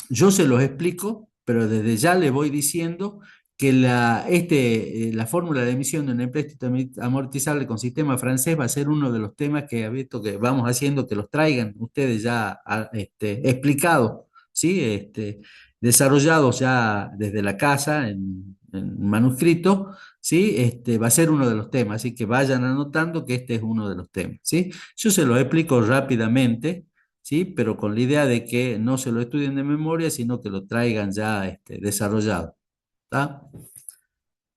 yo se los explico, pero desde ya le voy diciendo que la fórmula de emisión de un empréstito amortizable con sistema francés va a ser uno de los temas que, visto que vamos haciendo que los traigan ustedes ya explicados, ¿sí? Desarrollados ya desde la casa en manuscrito, ¿sí? Va a ser uno de los temas, así que vayan anotando que este es uno de los temas, ¿sí? Yo se los explico rápidamente, ¿sí? Pero con la idea de que no se lo estudien de memoria, sino que lo traigan ya desarrollado. ¿Está?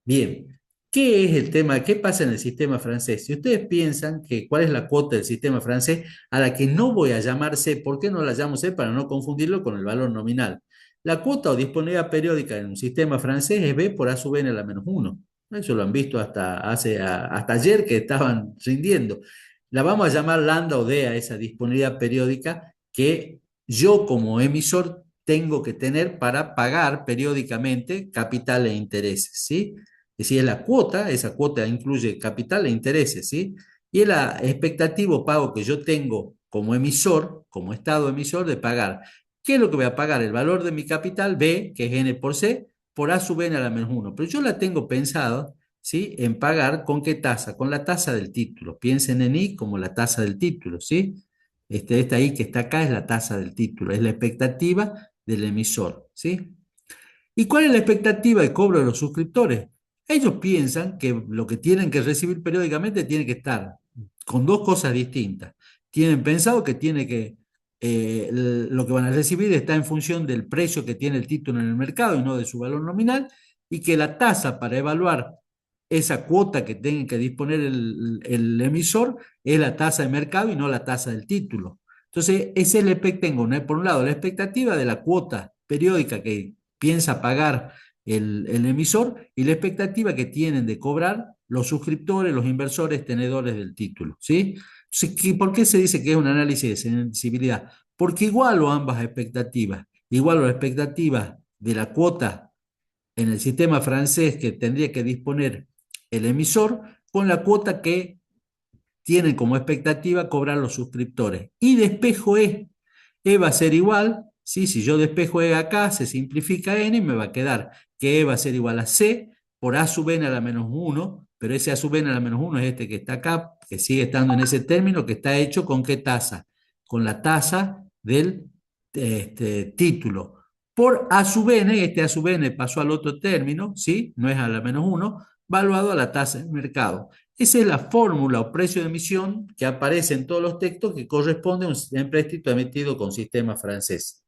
Bien. ¿Qué es el tema? ¿Qué pasa en el sistema francés? Si ustedes piensan que cuál es la cuota del sistema francés, a la que no voy a llamar C, ¿por qué no la llamo C? Para no confundirlo con el valor nominal. La cuota o disponibilidad periódica en un sistema francés es B por A sub n a la menos 1. Eso lo han visto hasta ayer que estaban rindiendo. La vamos a llamar lambda o D a esa disponibilidad periódica que yo como emisor tengo que tener para pagar periódicamente capital e intereses, ¿sí? Es decir, es la cuota, esa cuota incluye capital e intereses, ¿sí? Y el expectativo pago que yo tengo como emisor, como estado emisor, de pagar. ¿Qué es lo que voy a pagar? El valor de mi capital, B, que es N por C, por A sub N a la menos 1. Pero yo la tengo pensada, ¿sí? En pagar con qué tasa, con la tasa del título. Piensen en I como la tasa del título, ¿sí? Esta I que está acá es la tasa del título, es la expectativa del emisor, ¿sí? ¿Y cuál es la expectativa de cobro de los suscriptores? Ellos piensan que lo que tienen que recibir periódicamente tiene que estar con dos cosas distintas. Tienen pensado que lo que van a recibir está en función del precio que tiene el título en el mercado y no de su valor nominal, y que la tasa para evaluar esa cuota que tenga que disponer el emisor es la tasa de mercado y no la tasa del título. Entonces, ese es tengo, ¿no? Por un lado, la expectativa de la cuota periódica que piensa pagar el emisor y la expectativa que tienen de cobrar los suscriptores, los inversores, tenedores del título, ¿sí? Entonces, ¿por qué se dice que es un análisis de sensibilidad? Porque igualo ambas expectativas, igualo la expectativa de la cuota en el sistema francés que tendría que disponer el emisor con la cuota que tienen como expectativa cobrar los suscriptores. Y despejo E va a ser igual, ¿sí? Si yo despejo E acá, se simplifica N y me va a quedar que E va a ser igual a C por A sub N a la menos 1, pero ese A sub N a la menos 1 es este que está acá, que sigue estando en ese término, que está hecho con qué tasa, con la tasa del título. Por A sub N, este A sub N pasó al otro término, ¿sí? No es a la menos 1, valuado a la tasa del mercado. Esa es la fórmula o precio de emisión que aparece en todos los textos que corresponde a un empréstito emitido con sistema francés.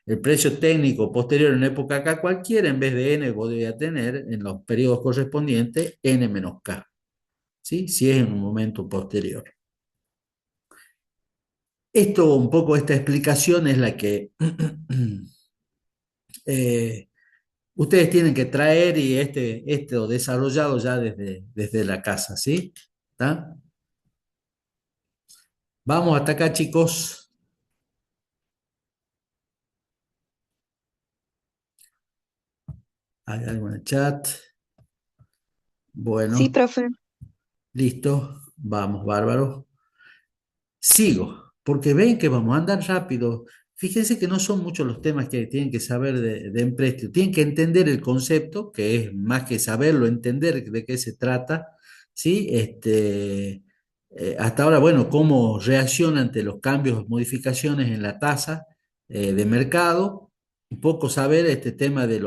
El precio técnico posterior en época K cualquiera, en vez de N, podría tener en los periodos correspondientes N menos K, ¿sí? Si es en un momento posterior. Esto, un poco esta explicación es la que eh, ustedes tienen que traer y esto desarrollado ya desde la casa, ¿sí? ¿Está? Vamos hasta acá, chicos. Hay algo en el chat. Sí, Bueno, profe. listo. Vamos, bárbaro. Sigo, porque ven que vamos a andar rápido. Fíjense que no son muchos los temas que tienen que saber de empréstito. Tienen que entender el concepto, que es más que saberlo, entender de qué se trata, ¿sí? Hasta ahora, bueno, cómo reacciona ante los cambios, modificaciones en la tasa de mercado. Un poco saber este tema del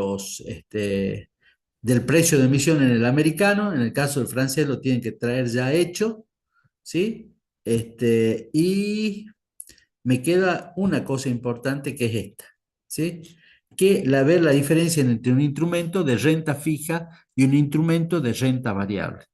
precio de emisión en el americano. En el caso del francés lo tienen que traer ya hecho, ¿sí? Y me queda una cosa importante que es esta, ¿sí? Ver la diferencia entre un instrumento de renta fija y un instrumento de renta variable.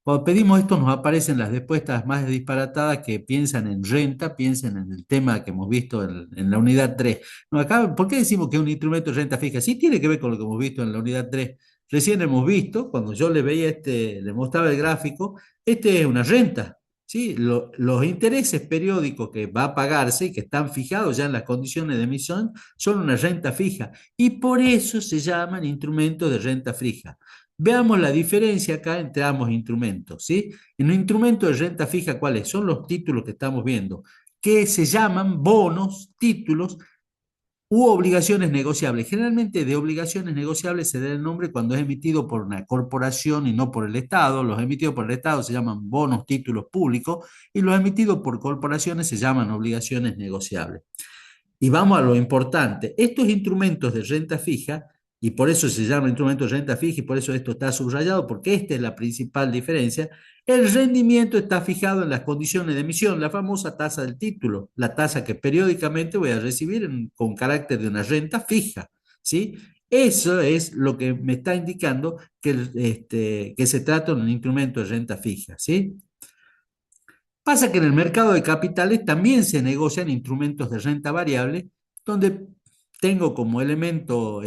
Cuando pedimos esto nos aparecen las respuestas más disparatadas que piensan en renta, piensan en el tema que hemos visto en la unidad 3. No, acá, ¿por qué decimos que es un instrumento de renta fija? Sí tiene que ver con lo que hemos visto en la unidad 3. Recién hemos visto, cuando yo le veía le mostraba el gráfico, es una renta, ¿sí? Los intereses periódicos que va a pagarse y que están fijados ya en las condiciones de emisión son una renta fija y por eso se llaman instrumentos de renta fija. Veamos la diferencia acá entre ambos instrumentos, ¿sí? En un instrumento de renta fija, ¿cuáles son los títulos que estamos viendo? Que se llaman bonos, títulos u obligaciones negociables. Generalmente de obligaciones negociables se da el nombre cuando es emitido por una corporación y no por el Estado. Los emitidos por el Estado se llaman bonos, títulos públicos y los emitidos por corporaciones se llaman obligaciones negociables. Y vamos a lo importante. Estos instrumentos de renta fija, y por eso se llama instrumento de renta fija y por eso esto está subrayado, porque esta es la principal diferencia, el rendimiento está fijado en las condiciones de emisión, la famosa tasa del título, la tasa que periódicamente voy a recibir con carácter de una renta fija, ¿sí? Eso es lo que me está indicando que se trata de un instrumento de renta fija, ¿sí? Pasa que en el mercado de capitales también se negocian instrumentos de renta variable, donde tengo como elemento,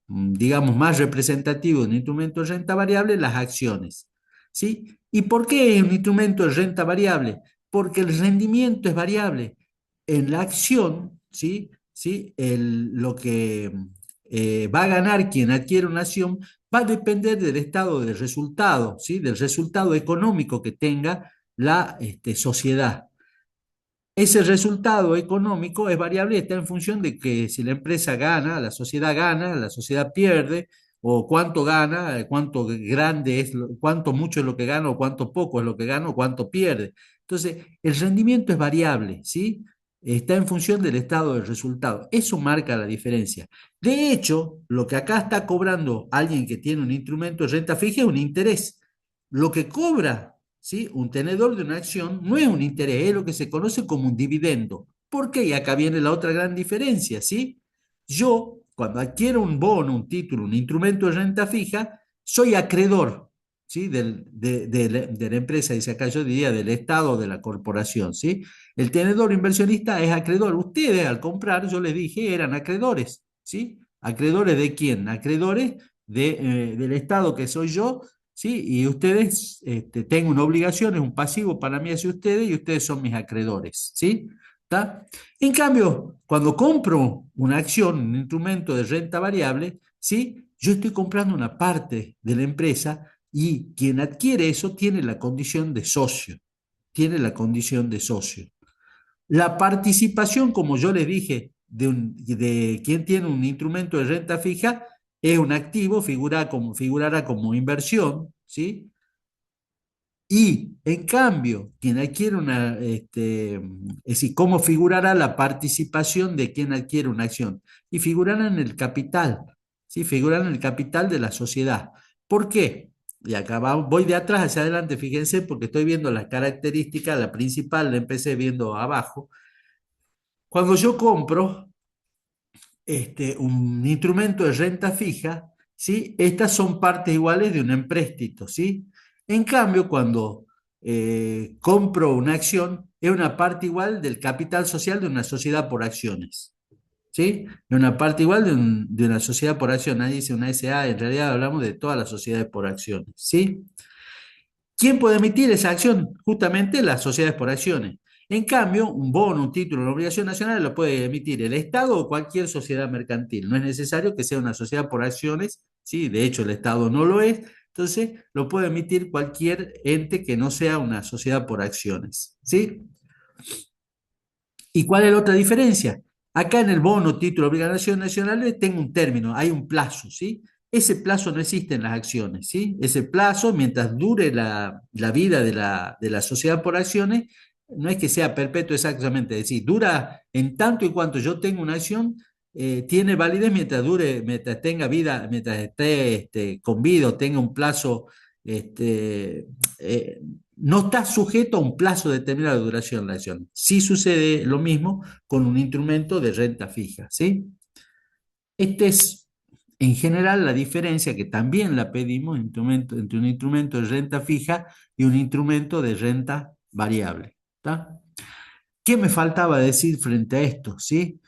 digamos, más representativo de un instrumento de renta variable las acciones, ¿sí? ¿Y por qué es un instrumento de renta variable? Porque el rendimiento es variable. En la acción, ¿sí? ¿Sí? Lo que va a ganar quien adquiere una acción va a depender del estado de resultado, ¿sí? Del resultado económico que tenga la sociedad. Ese resultado económico es variable y está en función de que si la empresa gana, la sociedad pierde, o cuánto gana, cuánto grande es, cuánto mucho es lo que gana, o cuánto poco es lo que gana, o cuánto pierde. Entonces, el rendimiento es variable, ¿sí? Está en función del estado del resultado. Eso marca la diferencia. De hecho, lo que acá está cobrando alguien que tiene un instrumento de renta fija es un interés. Lo que cobra, ¿sí? Un tenedor de una acción no es un interés, es lo que se conoce como un dividendo. ¿Por qué? Y acá viene la otra gran diferencia, ¿sí? Yo, cuando adquiero un bono, un título, un instrumento de renta fija, soy acreedor, ¿sí? De la empresa, dice acá yo diría del Estado o de la corporación, ¿sí? El tenedor inversionista es acreedor. Ustedes al comprar, yo les dije, eran acreedores, ¿sí? ¿Acreedores de quién? Acreedores del Estado que soy yo, ¿sí? Y ustedes, tengo una obligación, es un pasivo para mí hacia ustedes y ustedes son mis acreedores, ¿sí? ¿Está? En cambio, cuando compro una acción, un instrumento de renta variable, ¿sí? Yo estoy comprando una parte de la empresa y quien adquiere eso tiene la condición de socio, tiene la condición de socio. La participación, como yo les dije, de quien tiene un instrumento de renta fija es un activo, figurará como inversión, ¿sí? Y en cambio, quien adquiere es decir, ¿cómo figurará la participación de quien adquiere una acción? Y figurará en el capital, ¿sí? Figurará en el capital de la sociedad. ¿Por qué? Y acá voy de atrás hacia adelante, fíjense, porque estoy viendo las características, la principal la empecé viendo abajo. Cuando yo compro un instrumento de renta fija, ¿sí? Estas son partes iguales de un empréstito, ¿sí? En cambio, cuando compro una acción, es una parte igual del capital social de una sociedad por acciones, ¿sí? Es una parte igual de una sociedad por acciones. Nadie dice una SA, en realidad hablamos de todas las sociedades por acciones, ¿sí? ¿Quién puede emitir esa acción? Justamente las sociedades por acciones. En cambio, un bono, un título, una obligación nacional lo puede emitir el Estado o cualquier sociedad mercantil. No es necesario que sea una sociedad por acciones, ¿sí? De hecho, el Estado no lo es. Entonces, lo puede emitir cualquier ente que no sea una sociedad por acciones, ¿sí? ¿Y cuál es la otra diferencia? Acá en el bono, título, obligación nacional, tengo un término, hay un plazo, ¿sí? Ese plazo no existe en las acciones, ¿sí? Ese plazo, mientras dure la vida de la sociedad por acciones, no es que sea perpetuo exactamente, es decir, dura en tanto y cuanto yo tengo una acción, tiene validez mientras dure, mientras tenga vida, mientras esté con vida o tenga un plazo este, eh, no está sujeto a un plazo determinado de duración la acción. Sí sucede lo mismo con un instrumento de renta fija, ¿sí? Esta es, en general, la diferencia que también la pedimos entre un instrumento de renta fija y un instrumento de renta variable, ¿está? ¿Qué me faltaba decir frente a esto, sí?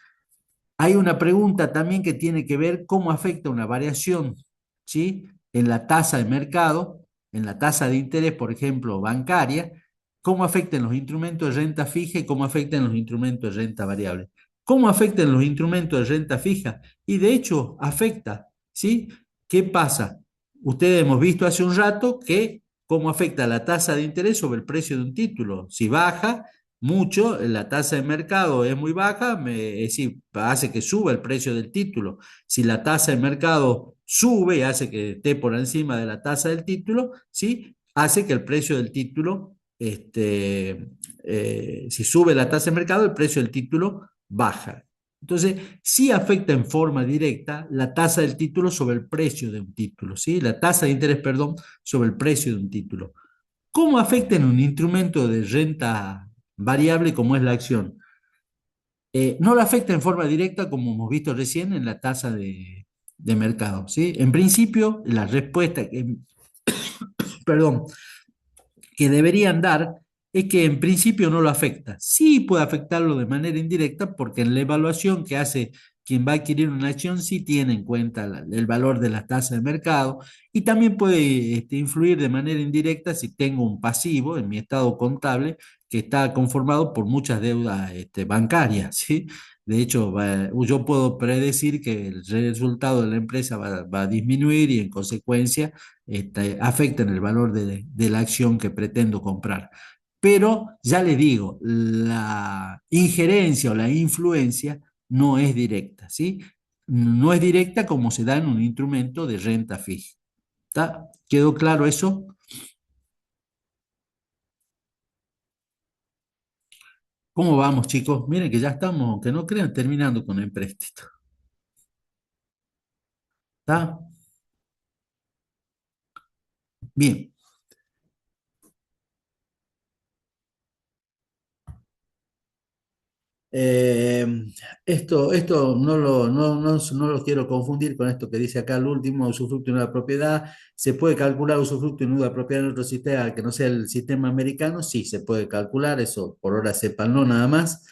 Hay una pregunta también que tiene que ver cómo afecta una variación, ¿sí? En la tasa de mercado, en la tasa de interés, por ejemplo, bancaria, cómo afectan los instrumentos de renta fija y cómo afectan los instrumentos de renta variable. ¿Cómo afectan los instrumentos de renta fija? Y de hecho afecta, ¿sí? ¿Qué pasa? Ustedes hemos visto hace un rato que cómo afecta la tasa de interés sobre el precio de un título. Si baja, mucho, la tasa de mercado es muy baja, es decir, hace que suba el precio del título. Si la tasa de mercado sube y hace que esté por encima de la tasa del título, ¿sí? Hace que el precio del título, si sube la tasa de mercado, el precio del título baja. Entonces, sí afecta en forma directa la tasa del título sobre el precio de un título, ¿sí? La tasa de interés, perdón, sobre el precio de un título. ¿Cómo afecta en un instrumento de renta variable como es la acción? No lo afecta en forma directa, como hemos visto recién, en la tasa de mercado, ¿sí? En principio, la respuesta perdón, que deberían dar es que en principio no lo afecta. Sí puede afectarlo de manera indirecta porque en la evaluación que hace quien va a adquirir una acción sí tiene en cuenta el valor de la tasa de mercado y también puede influir de manera indirecta si tengo un pasivo en mi estado contable que está conformado por muchas deudas bancarias, ¿sí? De hecho, yo puedo predecir que el resultado de la empresa va a disminuir y en consecuencia afectan el valor de la acción que pretendo comprar. Pero ya le digo, la injerencia o la influencia no es directa, ¿sí? No es directa como se da en un instrumento de renta fija. ¿Está? ¿Quedó claro eso? ¿Cómo vamos, chicos? Miren que ya estamos, aunque no crean, terminando con el empréstito. ¿Está? Bien. Eh, esto no lo quiero confundir con esto que dice acá el último, usufructo de una propiedad. ¿Se puede calcular usufructo de una propiedad en otro sistema que no sea el sistema americano? Sí, se puede calcular, eso por ahora sépanlo nada más.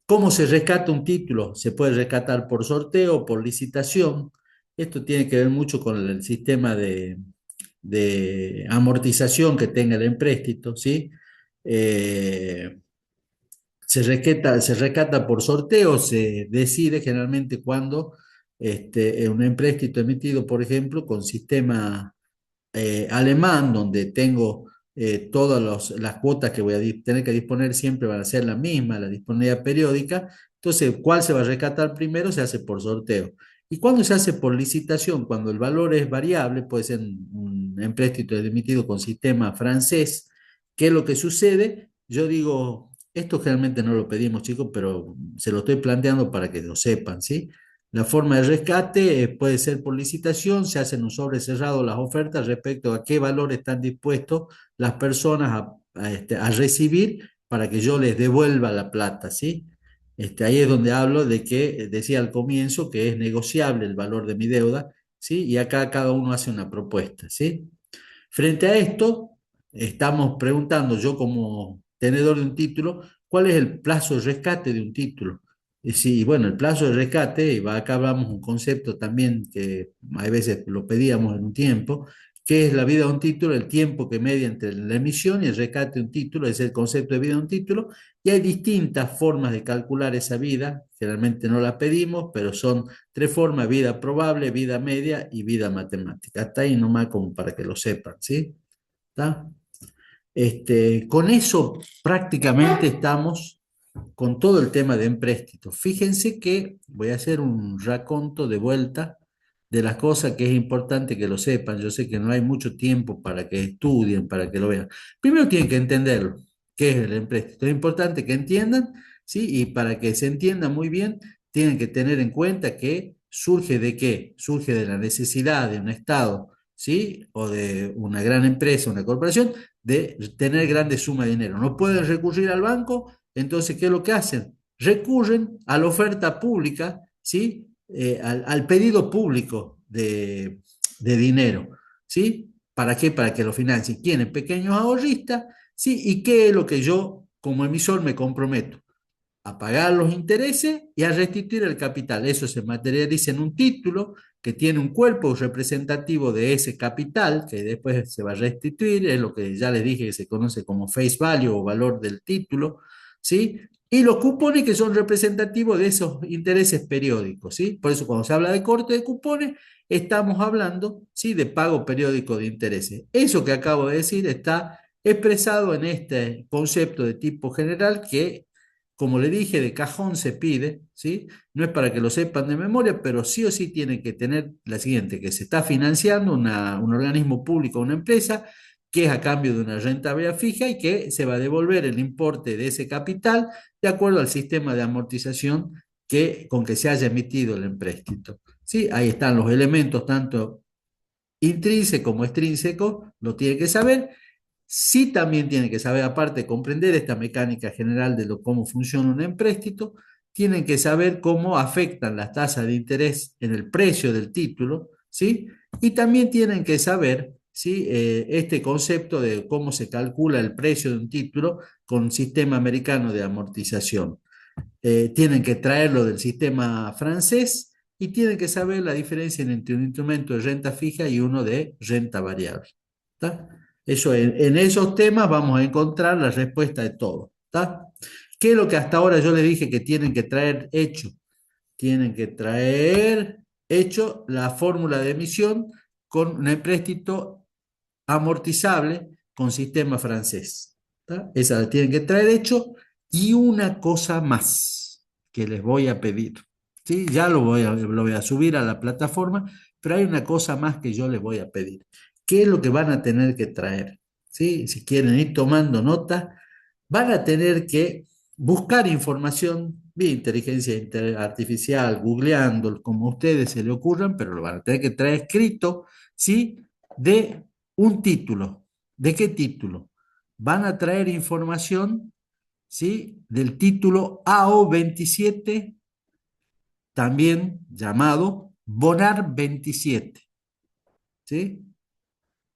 ¿Cómo se rescata un título? Se puede rescatar por sorteo, por licitación. Esto tiene que ver mucho con el sistema de amortización que tenga el empréstito, ¿sí? Eh, se rescata por sorteo, se decide generalmente cuando un empréstito emitido, por ejemplo, con sistema alemán, donde tengo todas las cuotas que voy a tener que disponer siempre van a ser las mismas, la disponibilidad periódica. Entonces, ¿cuál se va a rescatar primero? Se hace por sorteo. ¿Y cuando se hace por licitación? Cuando el valor es variable, puede ser un empréstito emitido con sistema francés. ¿Qué es lo que sucede? Yo digo, esto generalmente no lo pedimos, chicos, pero se lo estoy planteando para que lo sepan, ¿sí? La forma de rescate puede ser por licitación, se hacen un sobre cerrado las ofertas respecto a qué valor están dispuestos las personas a recibir para que yo les devuelva la plata, ¿sí? Ahí es donde hablo de que decía al comienzo que es negociable el valor de mi deuda, ¿sí? Y acá cada uno hace una propuesta, ¿sí? Frente a esto, estamos preguntando, yo como tenedor de un título, ¿cuál es el plazo de rescate de un título? Y sí, bueno, el plazo de rescate, y acá hablamos un concepto también que a veces lo pedíamos en un tiempo, que es la vida de un título, el tiempo que media entre la emisión y el rescate de un título, es el concepto de vida de un título, y hay distintas formas de calcular esa vida, generalmente no la pedimos, pero son tres formas: vida probable, vida media y vida matemática. Hasta ahí nomás como para que lo sepan, ¿sí? ¿Está? Con eso prácticamente estamos con todo el tema de empréstitos. Fíjense que voy a hacer un raconto de vuelta de las cosas que es importante que lo sepan. Yo sé que no hay mucho tiempo para que estudien, para que lo vean. Primero tienen que entenderlo, qué es el empréstito. Es importante que entiendan, ¿sí? Y para que se entienda muy bien, tienen que tener en cuenta que surge de qué, surge de la necesidad de un Estado, ¿sí? O de una gran empresa, una corporación, de tener grandes sumas de dinero. No pueden recurrir al banco, entonces, ¿qué es lo que hacen? Recurren a la oferta pública, ¿sí? Al pedido público de dinero, ¿sí? ¿Para qué? Para que lo financien. ¿Quiénes? Pequeños ahorristas, ¿sí? ¿Y qué es lo que yo como emisor me comprometo? A pagar los intereses y a restituir el capital. Eso se materializa en un título que tiene un cuerpo representativo de ese capital que después se va a restituir, es lo que ya les dije que se conoce como face value o valor del título, ¿sí? Y los cupones que son representativos de esos intereses periódicos, ¿sí? Por eso cuando se habla de corte de cupones, estamos hablando, ¿sí? De pago periódico de intereses. Eso que acabo de decir está expresado en este concepto de tipo general que, como le dije, de cajón se pide, ¿sí? No es para que lo sepan de memoria, pero sí o sí tienen que tener la siguiente: que se está financiando un organismo público, una empresa, que es a cambio de una rentabilidad fija y que se va a devolver el importe de ese capital de acuerdo al sistema de amortización con que se haya emitido el empréstito. ¿Sí? Ahí están los elementos, tanto intrínseco como extrínseco, lo tiene que saber. Sí, también tiene que saber, aparte de comprender esta mecánica general de cómo funciona un empréstito, tienen que saber cómo afectan las tasas de interés en el precio del título, ¿sí? Y también tienen que saber, ¿sí? Este concepto de cómo se calcula el precio de un título con sistema americano de amortización. Tienen que traerlo del sistema francés y tienen que saber la diferencia entre un instrumento de renta fija y uno de renta variable. ¿Está? Eso, en esos temas vamos a encontrar la respuesta de todo. ¿Está? ¿Qué es lo que hasta ahora yo les dije que tienen que traer hecho? Tienen que traer hecho la fórmula de emisión con un empréstito amortizable con sistema francés. ¿Está? Esa la tienen que traer hecho, y una cosa más que les voy a pedir. ¿Sí? Ya lo voy a subir a la plataforma, pero hay una cosa más que yo les voy a pedir. ¿Qué es lo que van a tener que traer? ¿Sí? Si quieren ir tomando nota, van a tener que buscar información vía inteligencia artificial, googleando, como a ustedes se le ocurran, pero lo van a tener que traer escrito, ¿sí? De un título. ¿De qué título? Van a traer información, ¿sí? Del título AO27, también llamado Bonar 27, ¿sí?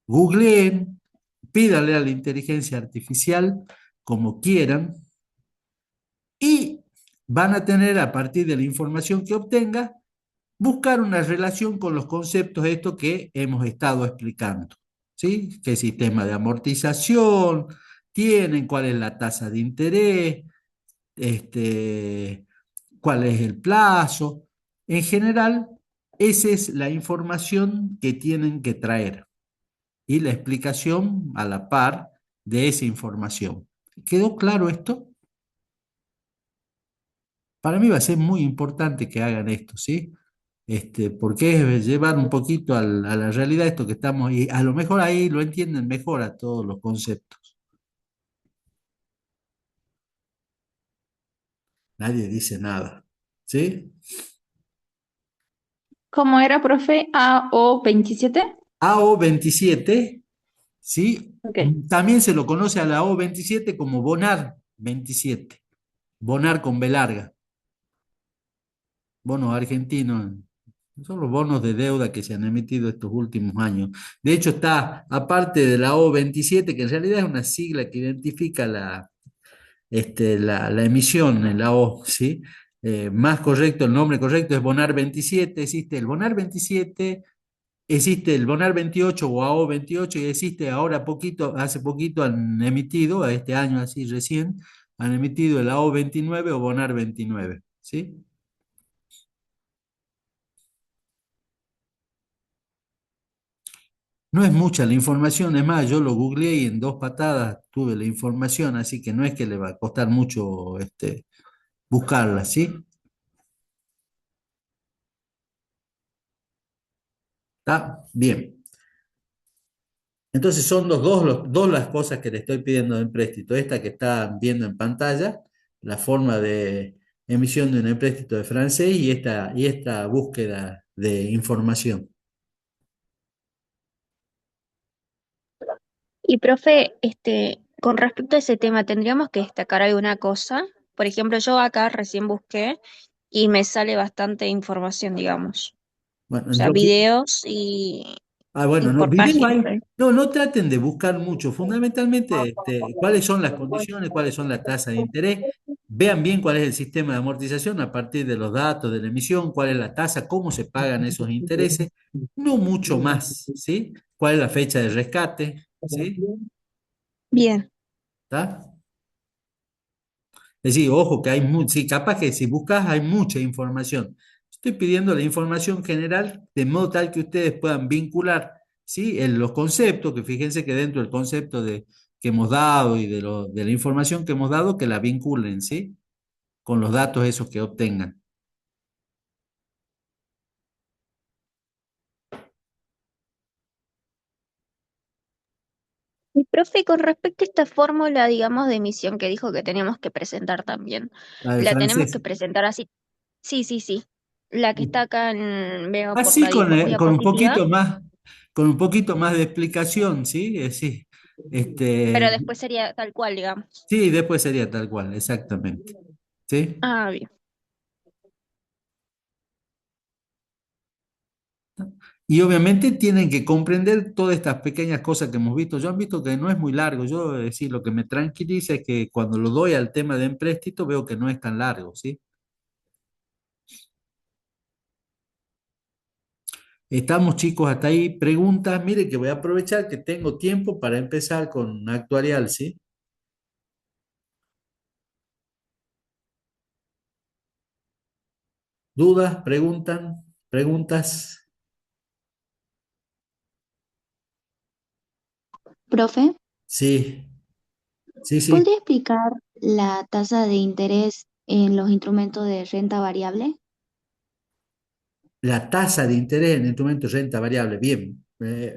Googleen, pídale a la inteligencia artificial como quieran, y van a tener, a partir de la información que obtenga, buscar una relación con los conceptos estos que hemos estado explicando, ¿sí? ¿Qué sistema de amortización tienen? ¿Cuál es la tasa de interés? ¿Cuál es el plazo? En general, esa es la información que tienen que traer y la explicación a la par de esa información. ¿Quedó claro esto? Para mí va a ser muy importante que hagan esto, ¿sí? Porque es llevar un poquito a la realidad esto que estamos, y a lo mejor ahí lo entienden mejor a todos los conceptos. Nadie dice nada, ¿sí? ¿Cómo era, profe? AO27. AO27, ¿sí? Ok. También se lo conoce a la O27 como Bonar 27, Bonar con B larga. bonos argentinos, son los bonos de deuda que se han emitido estos últimos años. De hecho, está, aparte de la O27, que en realidad es una sigla que identifica la emisión en la O, ¿sí? Más correcto, el nombre correcto es Bonar 27, existe el Bonar 27, existe el Bonar 28 o AO 28 y existe ahora poquito, hace poquito han emitido, a este año así recién, han emitido el AO 29 o Bonar 29, ¿sí? No es mucha la información, es más, yo lo googleé y en dos patadas tuve la información, así que no es que le va a costar mucho buscarla, ¿sí? ¿Está? Bien. Entonces son los dos las cosas que le estoy pidiendo de empréstito. Esta que está viendo en pantalla, la forma de emisión de un empréstito de francés y esta búsqueda de información. Y profe, con respecto a ese tema, ¿tendríamos que destacar alguna cosa? Por ejemplo, yo acá recién busqué y me sale bastante información, digamos. Bueno, O sea, entonces, videos y bueno, no, por video páginas. hay. No, no traten de buscar mucho. Fundamentalmente, cuáles son las condiciones, cuáles son las tasas de interés. Vean bien cuál es el sistema de amortización a partir de los datos de la emisión, cuál es la tasa, cómo se pagan esos intereses. No mucho más, ¿sí? ¿Cuál es la fecha de rescate? ¿Sí? Bien. ¿Está? Es decir, ojo que hay sí, capaz que si buscas hay mucha información. Estoy pidiendo la información general de modo tal que ustedes puedan vincular, ¿sí? Los conceptos, que fíjense que dentro del concepto que hemos dado y de la información que hemos dado, que la vinculen, ¿sí? Con los datos esos que obtengan. Y profe, con respecto a esta fórmula, digamos, de emisión que dijo que teníamos que presentar también, La de ¿la tenemos francés. que presentar así? Sí, sí, sí. La que está acá veo por Así la con diapositiva, con un poquito más de explicación, ¿sí? Sí. pero Este, después sería tal cual, digamos. sí, después sería tal cual, exactamente. ¿Sí? Ah, bien. Y obviamente tienen que comprender todas estas pequeñas cosas que hemos visto. Yo han visto que no es muy largo. Yo, decir, lo que me tranquiliza es que cuando lo doy al tema de empréstito veo que no es tan largo, ¿sí? Estamos, chicos, hasta ahí. Preguntas. Mire que voy a aprovechar que tengo tiempo para empezar con actuarial, ¿sí? ¿Dudas? ¿Preguntan? ¿Preguntas? Profe, Sí, sí, sí. ¿podría explicar la tasa de interés en los instrumentos de renta variable? La tasa de interés en instrumentos de renta variable. Bien,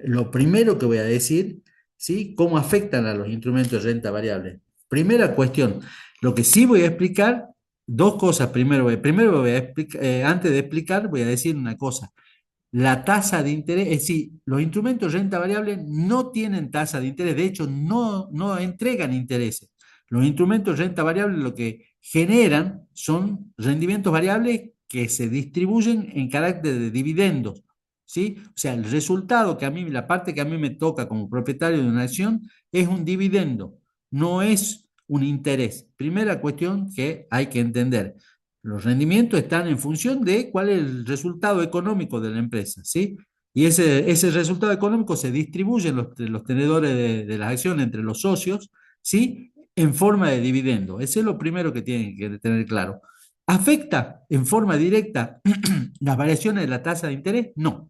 lo primero que voy a decir, ¿sí? ¿Cómo afectan a los instrumentos de renta variable? Primera cuestión, lo que sí voy a explicar, dos cosas. Primero voy a explicar, antes de explicar, voy a decir una cosa. La tasa de interés, es decir, los instrumentos de renta variable no tienen tasa de interés, de hecho, no entregan intereses. Los instrumentos de renta variable lo que generan son rendimientos variables que se distribuyen en carácter de dividendos, ¿sí? O sea, el resultado que a mí, la parte que a mí me toca como propietario de una acción es un dividendo, no es un interés. Primera cuestión que hay que entender. Los rendimientos están en función de cuál es el resultado económico de la empresa, ¿sí? Y ese resultado económico se distribuye en los tenedores de las acciones entre los socios, ¿sí? En forma de dividendo. Eso es lo primero que tienen que tener claro. ¿Afecta en forma directa las variaciones de la tasa de interés? No.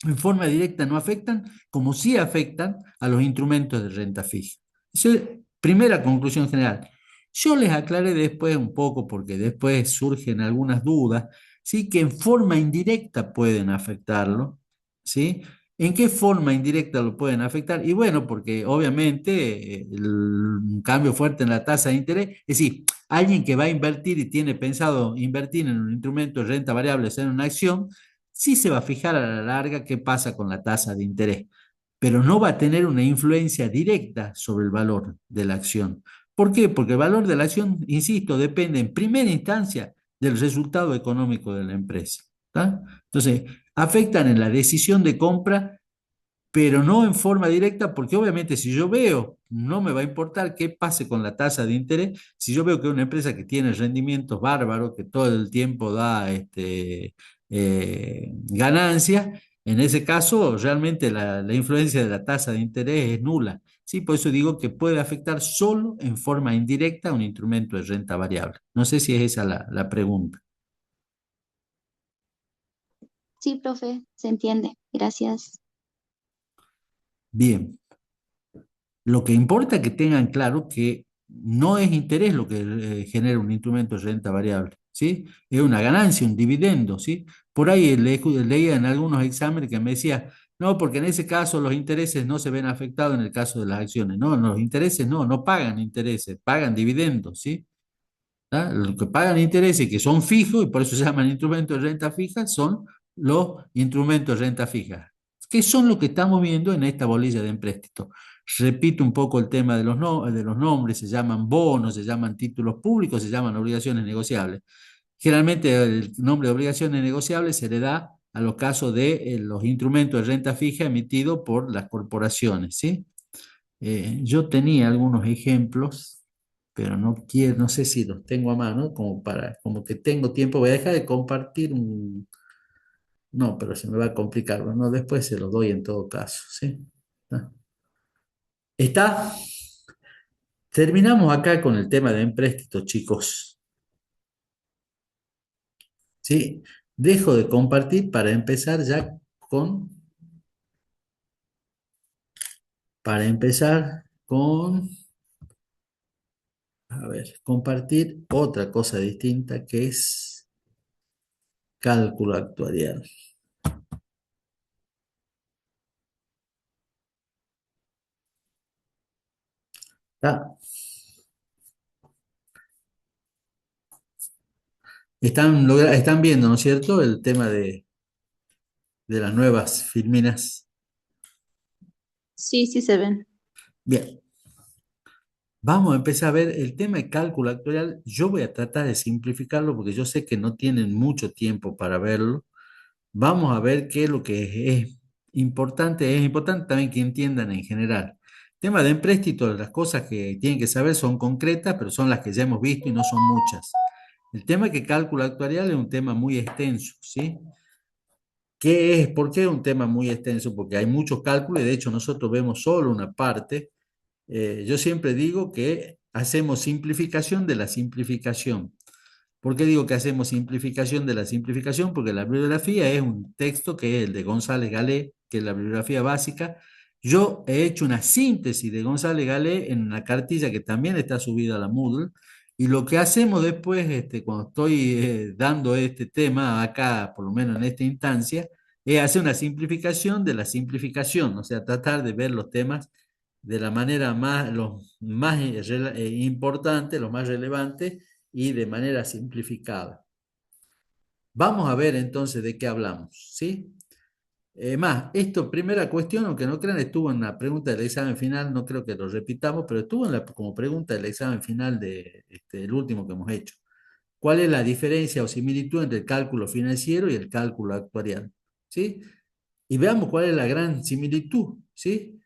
En forma directa no afectan, como sí afectan a los instrumentos de renta fija. Esa es primera conclusión general. Yo les aclaré después un poco, porque después surgen algunas dudas, ¿sí? Que en forma indirecta pueden afectarlo, ¿sí? ¿En qué forma indirecta lo pueden afectar? Y bueno, porque obviamente un cambio fuerte en la tasa de interés, es decir, alguien que va a invertir y tiene pensado invertir en un instrumento de renta variable, sea en una acción, sí se va a fijar a la larga qué pasa con la tasa de interés, pero no va a tener una influencia directa sobre el valor de la acción. ¿Por qué? Porque el valor de la acción, insisto, depende en primera instancia del resultado económico de la empresa. ¿Tá? Entonces, afectan en la decisión de compra, pero no en forma directa, porque obviamente si yo veo, no me va a importar qué pase con la tasa de interés, si yo veo que una empresa que tiene rendimientos bárbaros, que todo el tiempo da ganancias, en ese caso realmente la influencia de la tasa de interés es nula. Sí, por eso digo que puede afectar solo en forma indirecta a un instrumento de renta variable. No sé si es esa la pregunta. Sí, profe, se entiende. Gracias. Bien. Lo que importa es que tengan claro que no es interés lo que genera un instrumento de renta variable, ¿sí? Es una ganancia, un dividendo, ¿sí? Por ahí leía en algunos exámenes que me decía, no, porque en ese caso los intereses no se ven afectados en el caso de las acciones. No, los intereses no pagan intereses, pagan dividendos, ¿sí? ¿Ah? Los que pagan intereses que son fijos y por eso se llaman instrumentos de renta fija son los instrumentos de renta fija, que son lo que estamos viendo en esta bolilla de empréstito. Repito un poco el tema de de los nombres, se llaman bonos, se llaman títulos públicos, se llaman obligaciones negociables. Generalmente el nombre de obligaciones negociables se le da a los casos de los instrumentos de renta fija emitidos por las corporaciones, ¿sí? Yo tenía algunos ejemplos, pero no quiero, no sé si los tengo a mano, como que tengo tiempo, voy a dejar de compartir no, pero se me va a complicar, bueno, después se los doy en todo caso, ¿sí? ¿Ah? ¿Está? Terminamos acá con el tema de empréstitos, chicos, ¿sí? Dejo de compartir para empezar ya con, a ver, compartir otra cosa distinta que es cálculo actuarial. ¿Está? Están viendo, ¿no es cierto?, el tema de las nuevas filminas. Sí, sí se ven. Bien, vamos a empezar a ver el tema de cálculo actuarial. Yo voy a tratar de simplificarlo porque yo sé que no tienen mucho tiempo para verlo. Vamos a ver qué es lo que es importante. Es importante también que entiendan en general. Tema de empréstito, las cosas que tienen que saber son concretas, pero son las que ya hemos visto y no son muchas. El tema que cálculo actuarial es un tema muy extenso, ¿sí? ¿Qué es? ¿Por qué es un tema muy extenso? Porque hay muchos cálculos y de hecho nosotros vemos solo una parte. Yo siempre digo que hacemos simplificación de la simplificación. ¿Por qué digo que hacemos simplificación de la simplificación? Porque la bibliografía es un texto que es el de González Galé, que es la bibliografía básica. Yo he hecho una síntesis de González Galé en una cartilla que también está subida a la Moodle. Y lo que hacemos después, cuando estoy dando este tema acá, por lo menos en esta instancia, es hacer una simplificación de la simplificación, o sea, tratar de ver los temas de la manera los más importante, los más relevantes y de manera simplificada. Vamos a ver entonces de qué hablamos, ¿sí? Esto, primera cuestión, aunque no crean, estuvo en la pregunta del examen final, no creo que lo repitamos, pero estuvo como pregunta del examen final el último que hemos hecho. ¿Cuál es la diferencia o similitud entre el cálculo financiero y el cálculo actuarial? ¿Sí? Y veamos cuál es la gran similitud, ¿sí?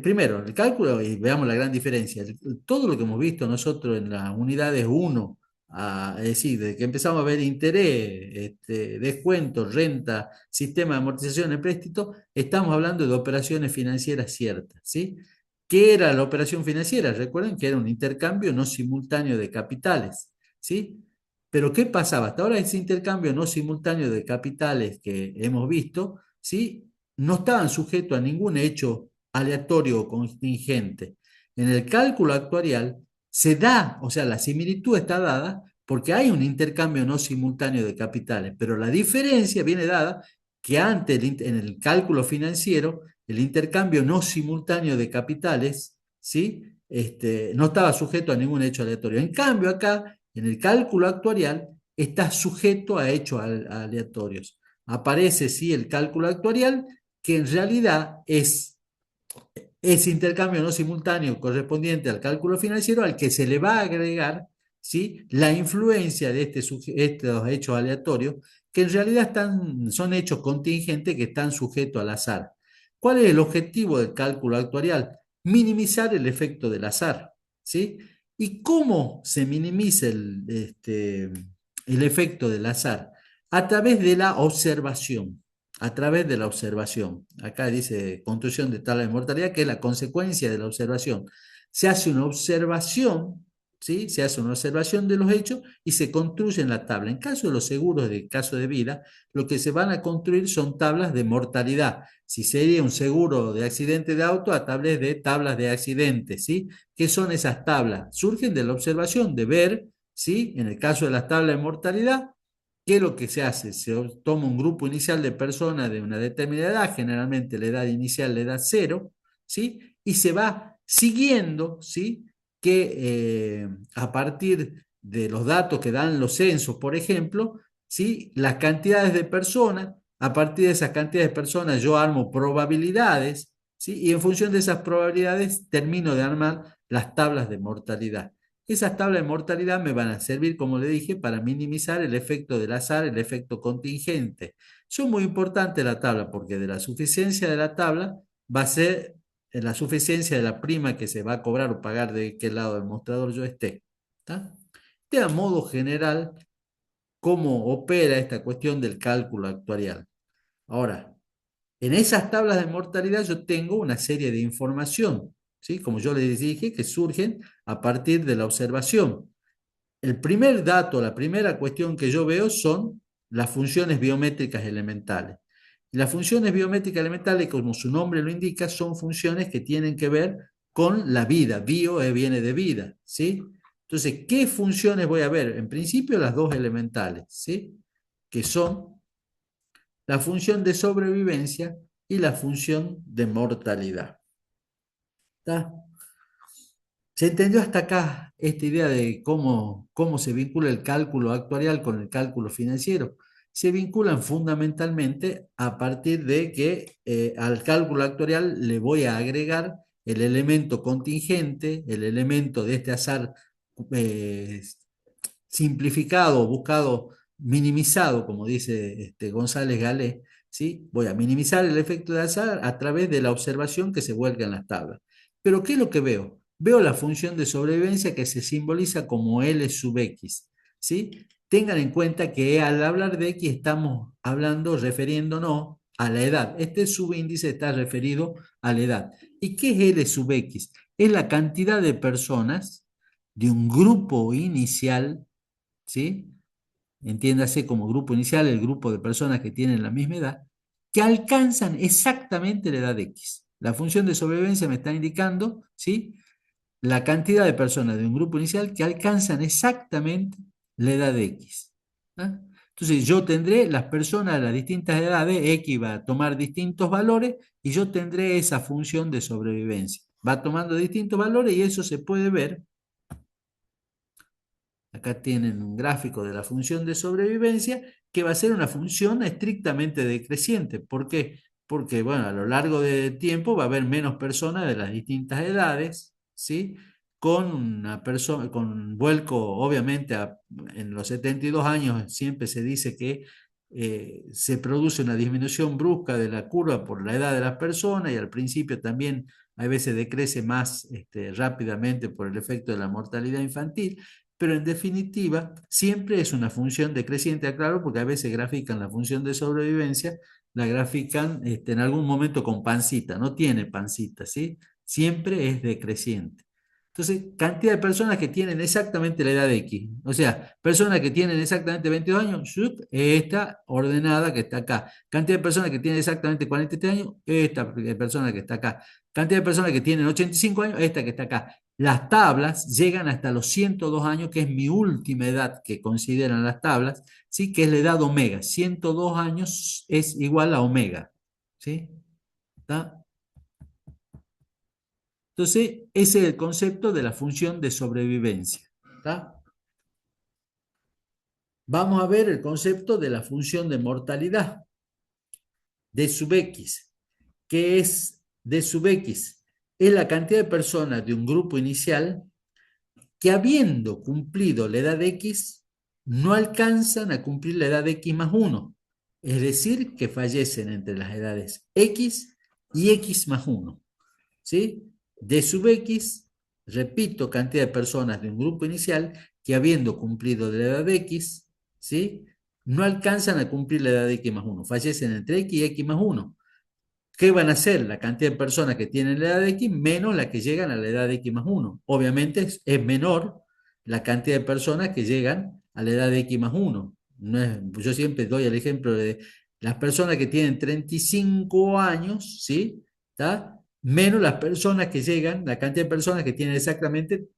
Primero, el cálculo y veamos la gran diferencia. Todo lo que hemos visto nosotros en las unidades 1, es decir, desde que empezamos a ver interés, descuento, renta, sistema de amortización de préstito, estamos hablando de operaciones financieras ciertas, ¿sí? ¿Qué era la operación financiera? Recuerden que era un intercambio no simultáneo de capitales, ¿sí? Pero ¿qué pasaba? Hasta ahora ese intercambio no simultáneo de capitales que hemos visto, ¿sí? No estaban sujetos a ningún hecho aleatorio o contingente. En el cálculo actuarial se da, o sea, la similitud está dada porque hay un intercambio no simultáneo de capitales, pero la diferencia viene dada que antes en el cálculo financiero el intercambio no simultáneo de capitales, ¿sí? No estaba sujeto a ningún hecho aleatorio. En cambio, acá, en el cálculo actuarial, está sujeto a hechos aleatorios. Aparece, sí, el cálculo actuarial, que en realidad es ese intercambio no simultáneo correspondiente al cálculo financiero al que se le va a agregar, ¿sí? La influencia de estos hechos aleatorios, que en realidad son hechos contingentes que están sujetos al azar. ¿Cuál es el objetivo del cálculo actuarial? Minimizar el efecto del azar, ¿sí? ¿Y cómo se minimiza el efecto del azar? A través de la observación, a través de la observación. Acá dice construcción de tabla de mortalidad, que es la consecuencia de la observación. Se hace una observación, ¿sí? Se hace una observación de los hechos y se construye en la tabla. En caso de los seguros de caso de vida, lo que se van a construir son tablas de mortalidad. Si sería un seguro de accidente de auto, a través de tablas de accidentes, ¿sí? ¿Qué son esas tablas? Surgen de la observación, de ver, ¿sí? En el caso de las tablas de mortalidad, ¿qué es lo que se hace? Se toma un grupo inicial de personas de una determinada edad, generalmente la edad inicial, la edad cero, ¿sí? Y se va siguiendo, ¿sí? Que a partir de los datos que dan los censos, por ejemplo, ¿sí? Las cantidades de personas, a partir de esas cantidades de personas yo armo probabilidades, ¿sí? Y en función de esas probabilidades termino de armar las tablas de mortalidad. Esas tablas de mortalidad me van a servir, como le dije, para minimizar el efecto del azar, el efecto contingente. Son muy importantes la tabla porque de la suficiencia de la tabla va a ser la suficiencia de la prima que se va a cobrar o pagar de qué lado del mostrador yo esté. ¿Está? De a modo general, cómo opera esta cuestión del cálculo actuarial. Ahora, en esas tablas de mortalidad yo tengo una serie de información, ¿sí? Como yo les dije, que surgen a partir de la observación. El primer dato, la primera cuestión que yo veo son las funciones biométricas elementales. Y las funciones biométricas elementales, como su nombre lo indica, son funciones que tienen que ver con la vida. Bio viene de vida, ¿sí? Entonces, ¿qué funciones voy a ver? En principio, las dos elementales, ¿sí? Que son la función de sobrevivencia y la función de mortalidad. ¿Está? ¿Se entendió hasta acá esta idea de cómo se vincula el cálculo actuarial con el cálculo financiero? Se vinculan fundamentalmente a partir de que al cálculo actuarial le voy a agregar el elemento contingente, el elemento de este azar eh, simplificado, buscado, minimizado, como dice González Galé, ¿sí? Voy a minimizar el efecto de azar a través de la observación que se vuelca en las tablas. Pero ¿qué es lo que veo? Veo la función de sobrevivencia que se simboliza como L sub X, ¿sí? Tengan en cuenta que al hablar de X estamos hablando, refiriéndonos a la edad. Este subíndice está referido a la edad. ¿Y qué es L sub X? Es la cantidad de personas de un grupo inicial, ¿sí? Entiéndase como grupo inicial el grupo de personas que tienen la misma edad, que alcanzan exactamente la edad X. La función de sobrevivencia me está indicando, ¿sí? La cantidad de personas de un grupo inicial que alcanzan exactamente la edad X. ¿Ah? Entonces yo tendré las personas de las distintas edades, X va a tomar distintos valores y yo tendré esa función de sobrevivencia. Va tomando distintos valores y eso se puede ver. Acá tienen un gráfico de la función de sobrevivencia que va a ser una función estrictamente decreciente. ¿Por qué? Porque, bueno, a lo largo del tiempo va a haber menos personas de las distintas edades, ¿sí? Con una persona, con un vuelco, obviamente, en los 72 años siempre se dice que se produce una disminución brusca de la curva por la edad de las personas y al principio también a veces decrece más rápidamente por el efecto de la mortalidad infantil, pero en definitiva siempre es una función decreciente, aclaro, porque a veces grafican la función de sobrevivencia, la grafican en algún momento con pancita, no tiene pancita, ¿sí? Siempre es decreciente. Entonces, cantidad de personas que tienen exactamente la edad de X, o sea, personas que tienen exactamente 22 años, esta ordenada que está acá. Cantidad de personas que tienen exactamente 43 años, esta persona que está acá. Cantidad de personas que tienen 85 años, esta que está acá. Las tablas llegan hasta los 102 años, que es mi última edad que consideran las tablas, ¿sí? Que es la edad omega. 102 años es igual a omega, ¿sí? ¿Está? Entonces, ese es el concepto de la función de sobrevivencia. ¿Está? Vamos a ver el concepto de la función de mortalidad, D sub X. ¿Qué es D sub X? Es la cantidad de personas de un grupo inicial que habiendo cumplido la edad X, no alcanzan a cumplir la edad X más 1. Es decir, que fallecen entre las edades X y X más 1. ¿Sí? D sub X, repito, cantidad de personas de un grupo inicial que habiendo cumplido la edad X, ¿sí? No alcanzan a cumplir la edad X más 1. Fallecen entre X y X más 1. ¿Qué van a hacer? La cantidad de personas que tienen la edad X menos la que llegan a la edad X más 1. Obviamente es menor la cantidad de personas que llegan a la edad de X más 1. No es, yo siempre doy el ejemplo de las personas que tienen 35 años, ¿sí? ¿Está? Menos las personas que llegan, la cantidad de personas que tienen exactamente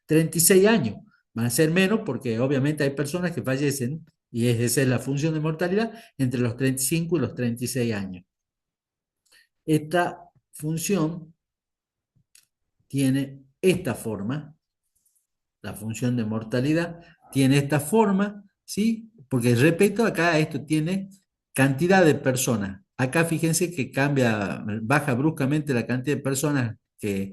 36 años. Van a ser menos porque obviamente hay personas que fallecen, y esa es la función de mortalidad, entre los 35 y los 36 años. Esta función tiene esta forma, la función de mortalidad tiene esta forma, ¿sí? Porque repito, acá esto tiene cantidad de personas. Acá fíjense que cambia, baja bruscamente la cantidad de personas que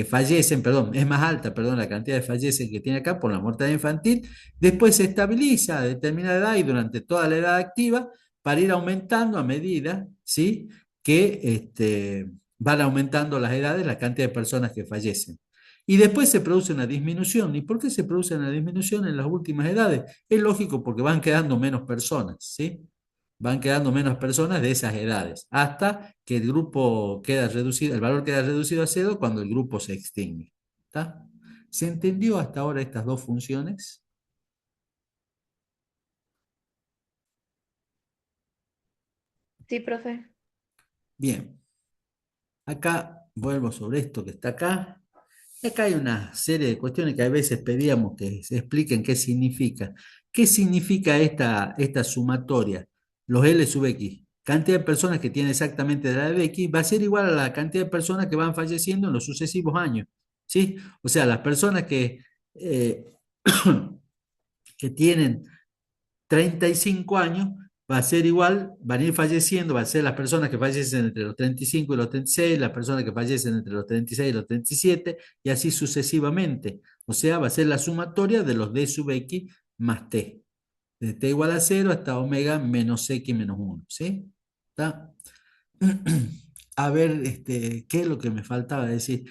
fallecen, perdón, es más alta, perdón, la cantidad de fallecen que tiene acá por la mortalidad infantil. Después se estabiliza a determinada edad y durante toda la edad activa para ir aumentando a medida, ¿sí? Que van aumentando las edades, la cantidad de personas que fallecen. Y después se produce una disminución. ¿Y por qué se produce una disminución en las últimas edades? Es lógico porque van quedando menos personas, ¿sí? Van quedando menos personas de esas edades, hasta que el grupo queda reducido, el valor queda reducido a cero cuando el grupo se extingue. ¿Está? ¿Se entendió hasta ahora estas dos funciones? Sí, profe. Bien. Acá vuelvo sobre esto que está acá. Acá hay una serie de cuestiones que a veces pedíamos que se expliquen qué significa. ¿Qué significa esta sumatoria? Los L sub X. Cantidad de personas que tienen exactamente la edad de X va a ser igual a la cantidad de personas que van falleciendo en los sucesivos años. ¿Sí? O sea, las personas eh, que tienen 35 años va a ser igual, van a ir falleciendo, va a ser las personas que fallecen entre los 35 y los 36, las personas que fallecen entre los 36 y los 37, y así sucesivamente. O sea, va a ser la sumatoria de los D sub X más T. De T igual a 0 hasta omega menos X menos 1. ¿Sí? ¿Está? A ver, ¿qué es lo que me faltaba decir?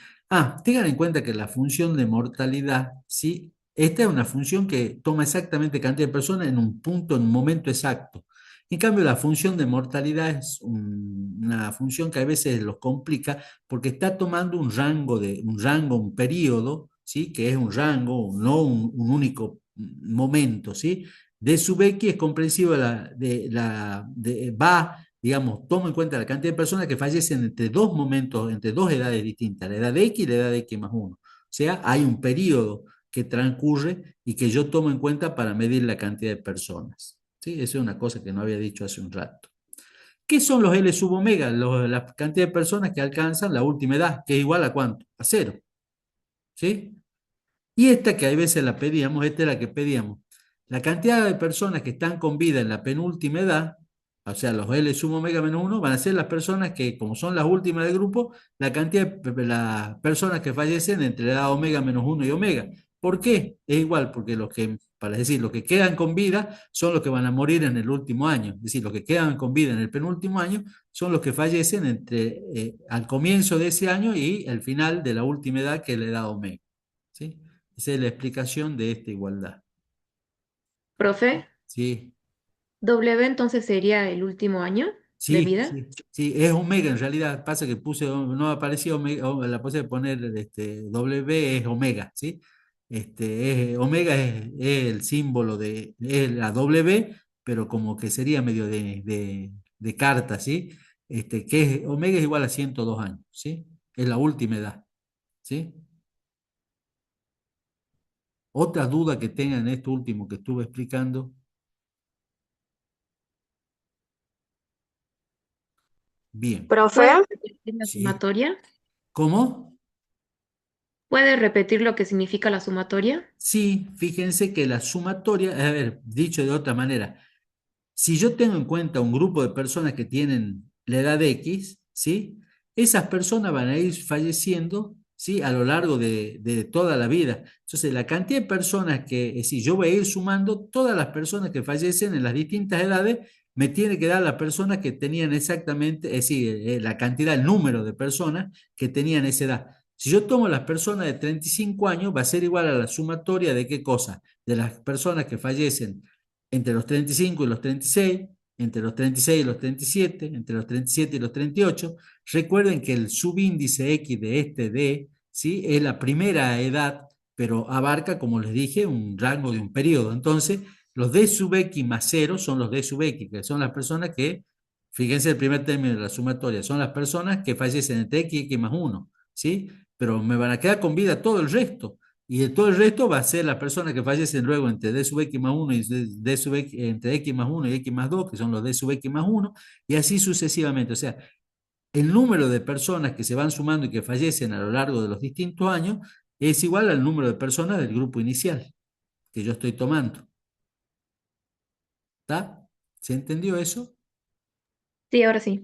Tengan en cuenta que la función de mortalidad, ¿sí? Esta es una función que toma exactamente cantidad de personas en un punto, en un momento exacto. En cambio, la función de mortalidad es una función que a veces los complica porque está tomando un periodo, ¿sí? Que es un rango, no un único momento, ¿sí? D sub X es comprensivo va, digamos, toma en cuenta la cantidad de personas que fallecen entre dos momentos, entre dos edades distintas, la edad de X y la edad de X más 1. O sea, hay un periodo que transcurre y que yo tomo en cuenta para medir la cantidad de personas. ¿Sí? Eso es una cosa que no había dicho hace un rato. ¿Qué son los L sub omega? La cantidad de personas que alcanzan la última edad, que es igual a ¿cuánto? A cero. ¿Sí? Y esta que a veces la pedíamos, esta es la que pedíamos. La cantidad de personas que están con vida en la penúltima edad, o sea, los L sub omega menos 1, van a ser las personas que, como son las últimas del grupo, la cantidad de las personas que fallecen entre la edad omega menos 1 y omega. ¿Por qué? Es igual, porque para decir, los que quedan con vida son los que van a morir en el último año. Es decir, los que quedan con vida en el penúltimo año son los que fallecen al comienzo de ese año y el final de la última edad, que es la edad omega. ¿Sí? Esa es la explicación de esta igualdad. Profe, Sí, W entonces sería el último año de sí, vida. sí, sí, es omega en realidad. Pasa que no aparecía omega, la puse de poner W es omega, ¿sí? Omega es el símbolo es la W, pero como que sería medio de carta, ¿sí? Omega es igual a 102 años, ¿sí? Es la última edad, ¿sí? Otra duda que tengan en esto último que estuve explicando. Bien. ¿Puede Profe, repetir la Sí. sumatoria? ¿Cómo? ¿Puede repetir lo que significa la sumatoria? Sí, fíjense que la sumatoria, a ver, dicho de otra manera, si yo tengo en cuenta un grupo de personas que tienen la edad X, ¿sí? Esas personas van a ir falleciendo ¿sí? A lo largo de toda la vida. Entonces, la cantidad de personas que, es decir, yo voy a ir sumando todas las personas que fallecen en las distintas edades, me tiene que dar las personas que tenían exactamente, es decir, la cantidad, el número de personas que tenían esa edad. Si yo tomo las personas de 35 años, va a ser igual a la sumatoria de qué cosa, de las personas que fallecen entre los 35 y los 36, entre los 36 y los 37, entre los 37 y los 38. Recuerden que el subíndice X de este D, ¿sí? Es la primera edad, pero abarca, como les dije, un rango de un periodo. Entonces, los D sub X más cero son los D sub X, que son las personas que, fíjense el primer término de la sumatoria, son las personas que fallecen entre X y X más uno, ¿sí? Pero me van a quedar con vida todo el resto. Y de todo el resto va a ser las personas que fallecen luego entre D sub X más uno y D sub X, entre X más uno y X más 2, que son los D sub X más uno, y así sucesivamente. O sea, el número de personas que se van sumando y que fallecen a lo largo de los distintos años es igual al número de personas del grupo inicial que yo estoy tomando. ¿Está? ¿Se entendió eso? Sí, ahora sí.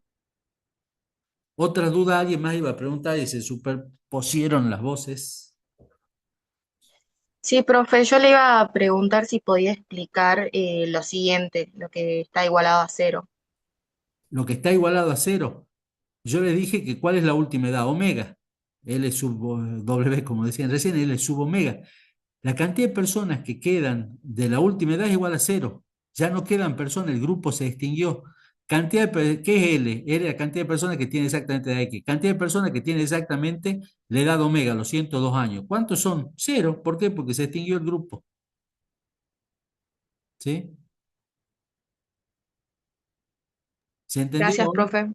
¿Otra duda? ¿Alguien más iba a preguntar y se superpusieron las voces? Sí, profe, yo le iba a preguntar si podía explicar lo siguiente, lo que está igualado a cero. Lo que está igualado a cero. Yo le dije que cuál es la última edad, omega. L sub W, como decían recién, L sub omega. La cantidad de personas que quedan de la última edad es igual a cero. Ya no quedan personas, el grupo se extinguió. ¿Qué es L? L es la cantidad de personas que tienen exactamente la edad X. Cantidad de personas que tienen exactamente la edad omega, los 102 años. ¿Cuántos son? Cero. ¿Por qué? Porque se extinguió el grupo. ¿Sí? ¿Se entendió Gracias, ahora? profe.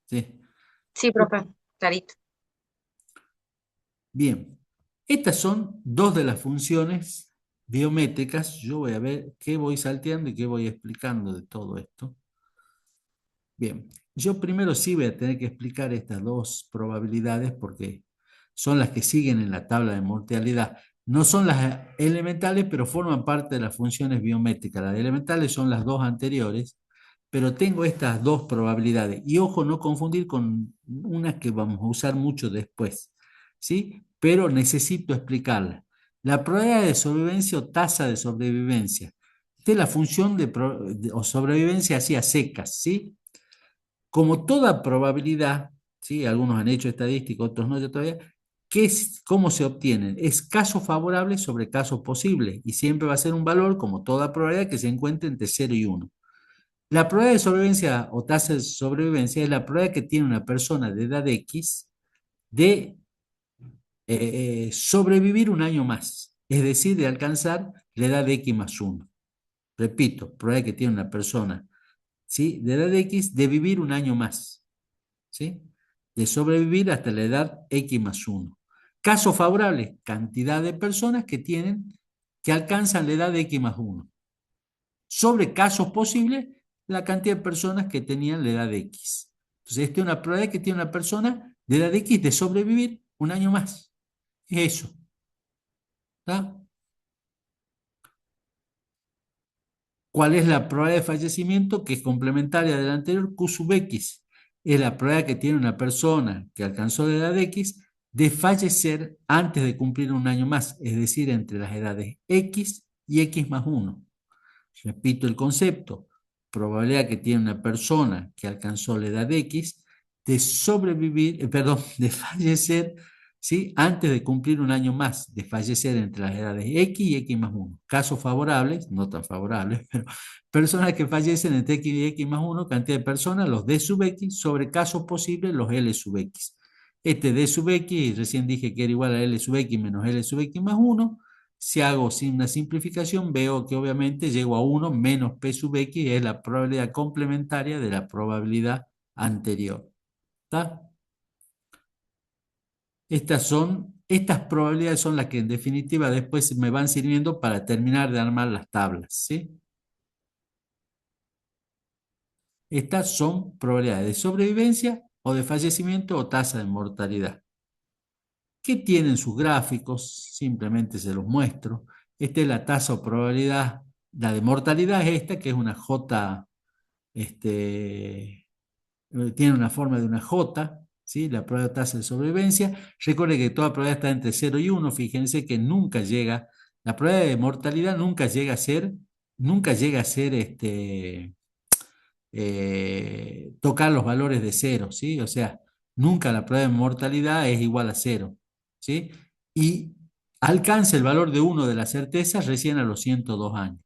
Sí. Sí, profe, clarito. Bien. Estas son dos de las funciones biométricas. Yo voy a ver qué voy salteando y qué voy explicando de todo esto. Bien, yo primero sí voy a tener que explicar estas dos probabilidades porque son las que siguen en la tabla de mortalidad. No son las elementales, pero forman parte de las funciones biométricas. Las elementales son las dos anteriores, pero tengo estas dos probabilidades. Y ojo, no confundir con unas que vamos a usar mucho después, ¿sí? Pero necesito explicarla. La probabilidad de sobrevivencia o tasa de sobrevivencia. Esta es la función o sobrevivencia así a secas, ¿sí? Como toda probabilidad, ¿sí? Algunos han hecho estadística, otros no todavía, ¿cómo se obtienen? Es caso favorable sobre caso posible y siempre va a ser un valor, como toda probabilidad, que se encuentre entre 0 y 1. La probabilidad de sobrevivencia o tasa de sobrevivencia es la probabilidad que tiene una persona de edad X de sobrevivir un año más, es decir, de alcanzar la edad de X más 1. Repito, probabilidad que tiene una persona, ¿sí? De edad X de vivir un año más. ¿Sí? De sobrevivir hasta la edad X más 1. Caso favorable, cantidad de personas que alcanzan la edad de X más 1. Sobre casos posibles, la cantidad de personas que tenían la edad de X. Entonces, esta es una probabilidad que tiene una persona de edad de X de sobrevivir un año más. Es eso. ¿Está? ¿Cuál es la probabilidad de fallecimiento? Que es complementaria de la anterior, Q sub X. Es la probabilidad que tiene una persona que alcanzó la edad de X de fallecer antes de cumplir un año más, es decir, entre las edades X y X más 1. Repito el concepto. Probabilidad que tiene una persona que alcanzó la edad X de sobrevivir, de fallecer, ¿sí? Antes de cumplir un año más, de fallecer entre las edades X y X más 1. Casos favorables, no tan favorables, pero personas que fallecen entre X y X más 1, cantidad de personas, los D sub X, sobre casos posibles, los L sub X. Este D sub X, recién dije que era igual a L sub X menos L sub X más 1. Si hago sin una simplificación, veo que obviamente llego a 1 menos P sub X, es la probabilidad complementaria de la probabilidad anterior. ¿Está? Estas probabilidades son las que en definitiva después me van sirviendo para terminar de armar las tablas, ¿sí? Estas son probabilidades de sobrevivencia o de fallecimiento o tasa de mortalidad. ¿Qué tienen sus gráficos? Simplemente se los muestro. Esta es la tasa o probabilidad. La de mortalidad es esta, que es una J, tiene una forma de una J. ¿sí? La probabilidad de tasa de sobrevivencia. Recuerde que toda probabilidad está entre 0 y 1. Fíjense que nunca llega, la probabilidad de mortalidad nunca llega a ser tocar los valores de 0, ¿sí? O sea, nunca la probabilidad de mortalidad es igual a 0, ¿sí? Y alcanza el valor de 1 de la certeza recién a los 102 años.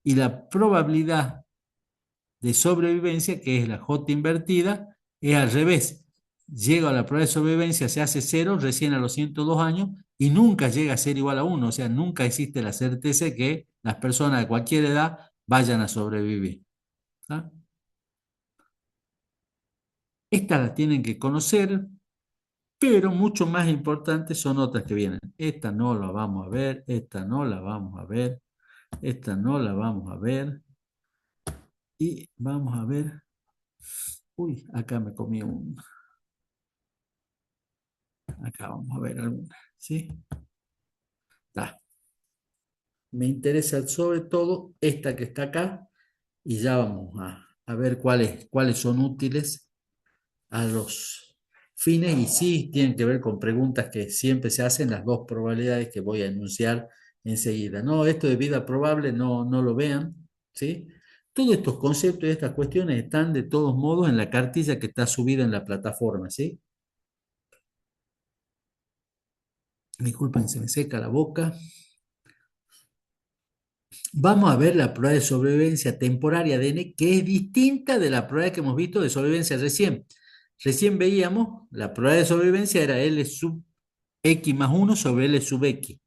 Y la probabilidad de sobrevivencia, que es la J invertida, es al revés. Llega a la probabilidad de sobrevivencia, se hace 0 recién a los 102 años y nunca llega a ser igual a 1. O sea, nunca existe la certeza de que las personas de cualquier edad vayan a sobrevivir. ¿Ah? Estas las tienen que conocer, pero mucho más importantes son otras que vienen. Esta no la vamos a ver, esta no la vamos a ver, esta no la vamos a ver. Y vamos a ver. Uy, acá me comí un. Acá vamos a ver alguna. ¿Sí? Está. Me interesa sobre todo esta que está acá y ya vamos a ver cuáles son útiles a los fines y sí tienen que ver con preguntas que siempre se hacen, las dos probabilidades que voy a enunciar enseguida. No, esto de vida probable no lo vean, ¿sí? Todos estos conceptos y estas cuestiones están de todos modos en la cartilla que está subida en la plataforma, ¿sí? Disculpen, se me seca la boca. Vamos a ver la prueba de sobrevivencia temporaria de N, que es distinta de la prueba que hemos visto de sobrevivencia recién. Recién veíamos, la prueba de sobrevivencia era L sub X más 1 sobre L sub X.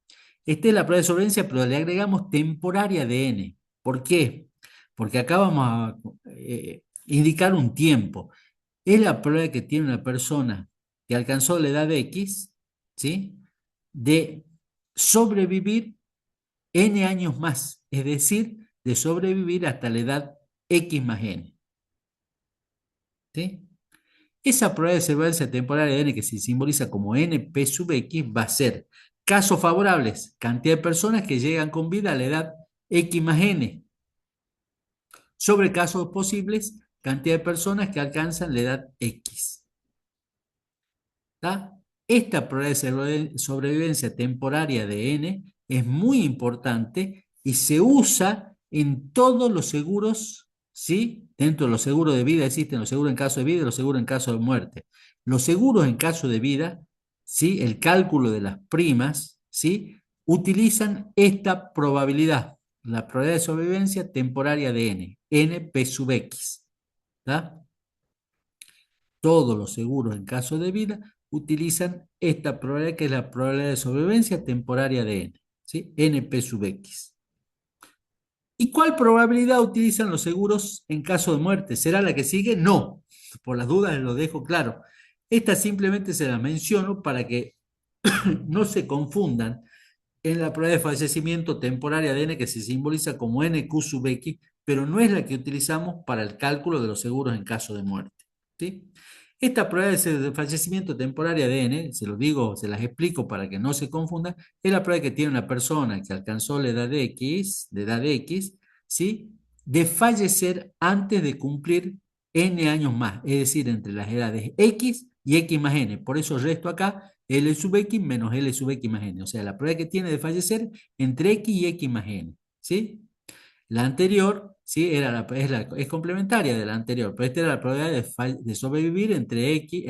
Esta es la prueba de sobrevivencia, pero le agregamos temporaria de N. ¿Por qué? Porque acá vamos a indicar un tiempo. Es la prueba que tiene una persona que alcanzó la edad de X, ¿sí? De sobrevivir N años más, es decir, de sobrevivir hasta la edad X más N. ¿Sí? Esa probabilidad de sobrevivencia temporaria de N, que se simboliza como NP sub X, va a ser casos favorables, cantidad de personas que llegan con vida a la edad X más N, sobre casos posibles, cantidad de personas que alcanzan la edad X. ¿Está? Esta probabilidad de sobrevivencia temporaria de N es muy importante y se usa en todos los seguros, ¿sí? Dentro de los seguros de vida existen los seguros en caso de vida y los seguros en caso de muerte. Los seguros en caso de vida, ¿sí? El cálculo de las primas, ¿sí? Utilizan esta probabilidad, la probabilidad de sobrevivencia temporaria de N, NP sub X. ¿Está? Todos los seguros en caso de vida utilizan esta probabilidad que es la probabilidad de sobrevivencia temporaria de N, ¿sí? NP sub X. ¿Y cuál probabilidad utilizan los seguros en caso de muerte? ¿Será la que sigue? No. Por las dudas lo dejo claro. Esta simplemente se la menciono para que no se confundan en la probabilidad de fallecimiento temporaria de N que se simboliza como NQ sub X, pero no es la que utilizamos para el cálculo de los seguros en caso de muerte, ¿sí? Esta probabilidad de fallecimiento temporaria de N, se lo digo, se las explico para que no se confundan, es la probabilidad que tiene una persona que alcanzó la edad de X, ¿sí? De fallecer antes de cumplir N años más, es decir, entre las edades X y X más N. Por eso resto acá L sub X menos L sub X más N. O sea, la probabilidad que tiene de fallecer entre X y X más N, ¿sí? La anterior, ¿sí? Es complementaria de la anterior, pero esta era la probabilidad de sobrevivir entre X,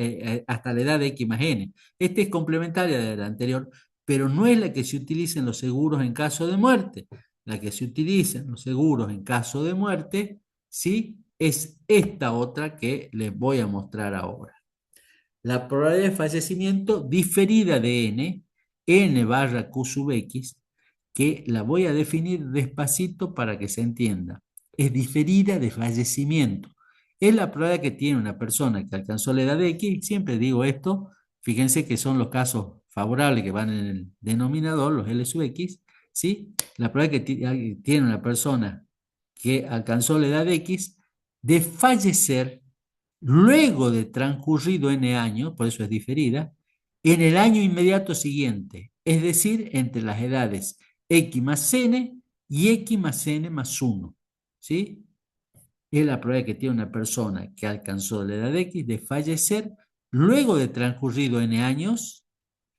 hasta la edad de X más N. Esta es complementaria de la anterior, pero no es la que se utiliza en los seguros en caso de muerte. La que se utiliza en los seguros en caso de muerte, ¿sí? Es esta otra que les voy a mostrar ahora. La probabilidad de fallecimiento diferida de N barra Q sub X, que la voy a definir despacito para que se entienda. Es diferida de fallecimiento. Es la probabilidad que tiene una persona que alcanzó la edad de X. Siempre digo esto, fíjense que son los casos favorables que van en el denominador, los L sub X, ¿sí? La probabilidad que tiene una persona que alcanzó la edad de X de fallecer luego de transcurrido N años, por eso es diferida, en el año inmediato siguiente, es decir, entre las edades X más N y X más N más 1. ¿Sí? Es la probabilidad que tiene una persona que alcanzó la edad X de fallecer luego de transcurrido n años,